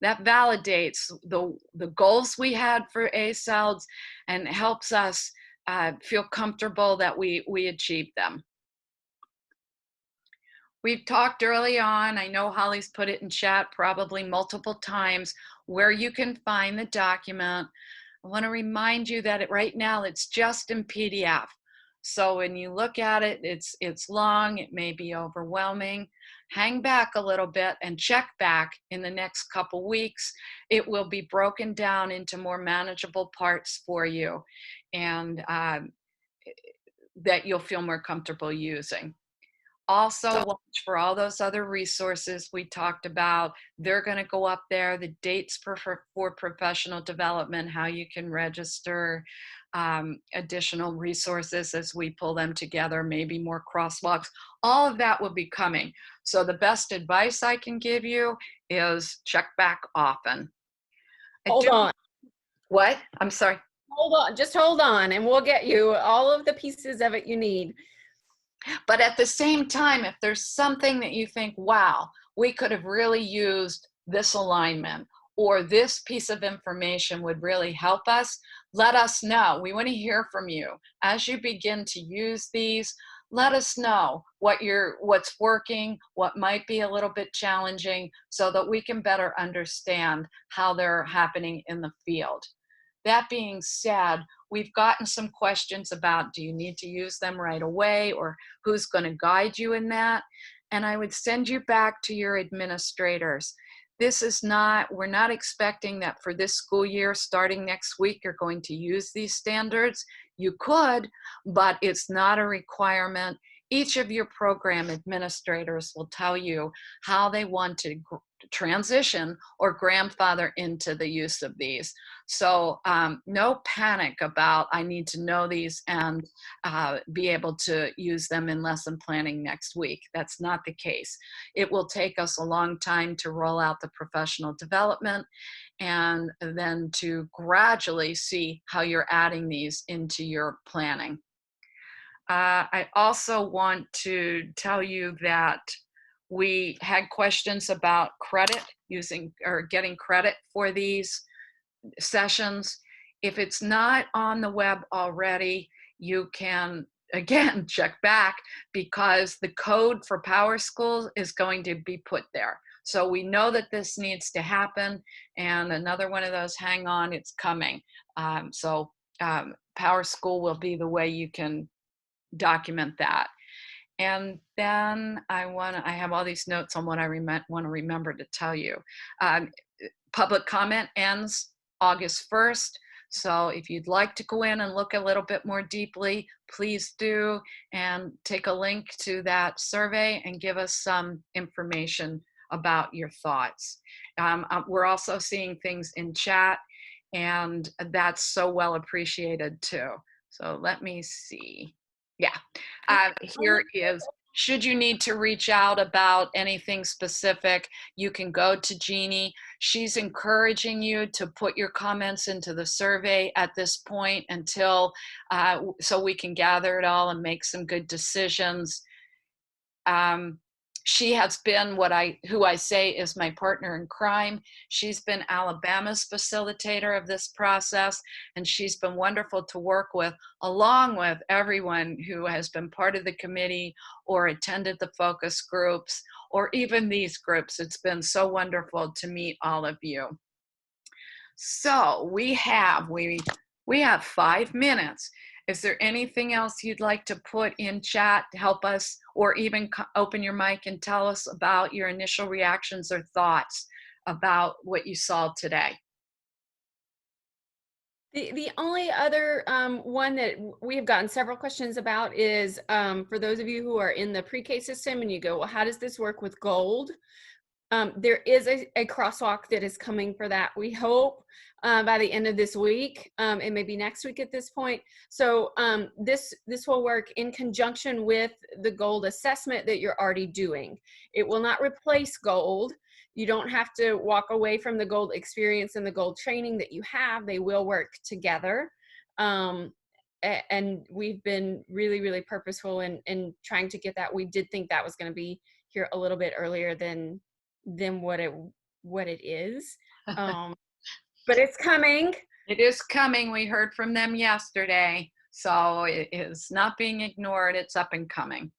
That validates the goals we had for ASELDs and helps us feel comfortable that we achieved them. We've talked early on, I know Holly's put it in chat probably multiple times, where you can find the document. I want to remind you that right now it's just in PDF. So when you look at it, it's long, it may be overwhelming. Hang back a little bit and check back in the next couple weeks. It will be broken down into more manageable parts for you and that you'll feel more comfortable using. Also, watch for all those other resources we talked about. They're going to go up there, the dates for professional development, how you can register, additional resources as we pull them together, maybe more crosswalks. All of that will be coming. So the best advice I can give you is check back often. Hold on. What? I'm sorry. Hold on. Just hold on and we'll get you all of the pieces of it you need. But at the same time, if there's something that you think, wow, we could have really used this alignment or this piece of information would really help us, let us know. We want to hear from you. As you begin to use these, let us know what's working, what might be a little bit challenging, so that we can better understand how they're happening in the field. That being said, we've gotten some questions about, do you need to use them right away, or who's going to guide you in that? And I would send you back to your administrators. We're not expecting that for this school year, starting next week, you're going to use these standards. You could, but it's not a requirement. Each of your program administrators will tell you how they want to transition or grandfather into the use of these. So no panic about, I need to know these and be able to use them in lesson planning next week. That's not the case. It will take us a long time to roll out the professional development and then to gradually see how you're adding these into your planning. I also want to tell you that we had questions about credit, using or getting credit for these sessions. If it's not on the web already, you can again check back, because the code for PowerSchool is going to be put there. So we know that this needs to happen, and another one of those, hang on, it's coming. PowerSchool will be the way you can document that. And then I have all these notes on what I want to remember to tell you. Public comment ends August 1st. So if you'd like to go in and look a little bit more deeply, please do, and take a link to that survey and give us some information about your thoughts. We're also seeing things in chat, and that's so well appreciated too. So let me see. Yeah, here is, should you need to reach out about anything specific, you can go to Jeannie. She's encouraging you to put your comments into the survey at this point until, so we can gather it all and make some good decisions. She has been who I say is my partner in crime. She's been Alabama's facilitator of this process, and she's been wonderful to work with, along with everyone who has been part of the committee or attended the focus groups or even these groups. It's been so wonderful to meet all of you. So we have 5 minutes. Is there anything else you'd like to put in chat to help us, or even open your mic and tell us about your initial reactions or thoughts about what you saw today? The only other one that we have gotten several questions about is for those of you who are in the pre-K system and you go, well, how does this work with GOLD? There is a crosswalk that is coming for that, we hope, by the end of this week, and maybe next week at this point. So this will work in conjunction with the GOLD assessment that you're already doing. It will not replace GOLD. You don't have to walk away from the GOLD experience and the GOLD training that you have. They will work together. And we've been really, really purposeful in trying to get that. We did think that was going to be here a little bit earlier than what it is, but it's coming. It is coming. We heard from them yesterday, so it is not being ignored. It's up and coming,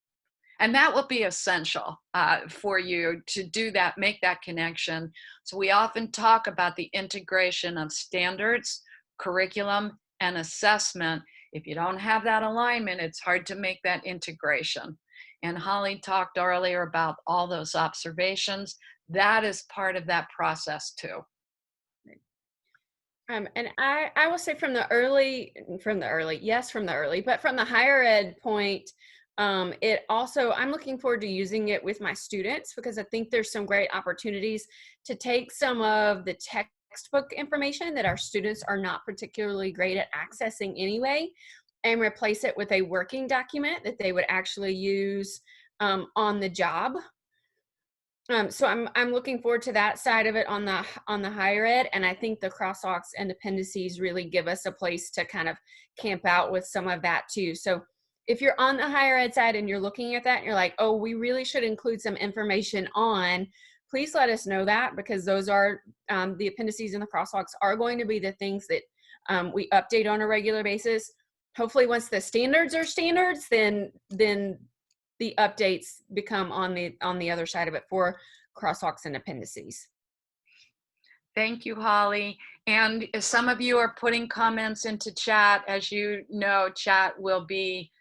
and that will be essential for you to do that, make that connection. So we often talk about the integration of standards, curriculum, and assessment. If you don't have that alignment, it's hard to make that integration. And Holly talked earlier about all those observations. That is part of that process too. And I will say from the early, but from the higher ed point, it also, I'm looking forward to using it with my students, because I think there's some great opportunities to take some of the textbook information that our students are not particularly great at accessing anyway, and replace it with a working document that they would actually use on the job. So I'm looking forward to that side of it on the higher ed, and I think the crosswalks and appendices really give us a place to kind of camp out with some of that too. So if you're on the higher ed side and you're looking at that and you're like, oh, we really should include some information on, please let us know that, because those are the appendices and the crosswalks are going to be the things that we update on a regular basis. Hopefully once the standards are standards, then the updates become on the other side of it for crosswalks and appendices. Thank you, Holly. And if some of you are putting comments into chat, as you know, chat will be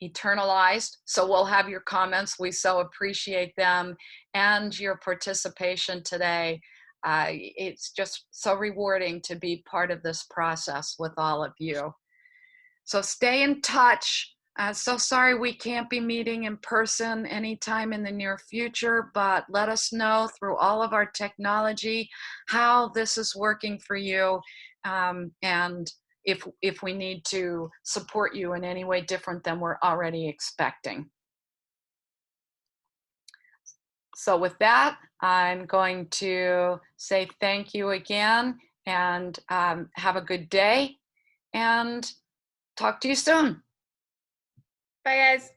eternalized. So we'll have your comments. We so appreciate them and your participation today. It's just so rewarding to be part of this process with all of you. So stay in touch. So sorry we can't be meeting in person anytime in the near future, but let us know through all of our technology how this is working for you, and if we need to support you in any way different than we're already expecting. So with that, I'm going to say thank you again, and have a good day, and talk to you soon. Bye, guys.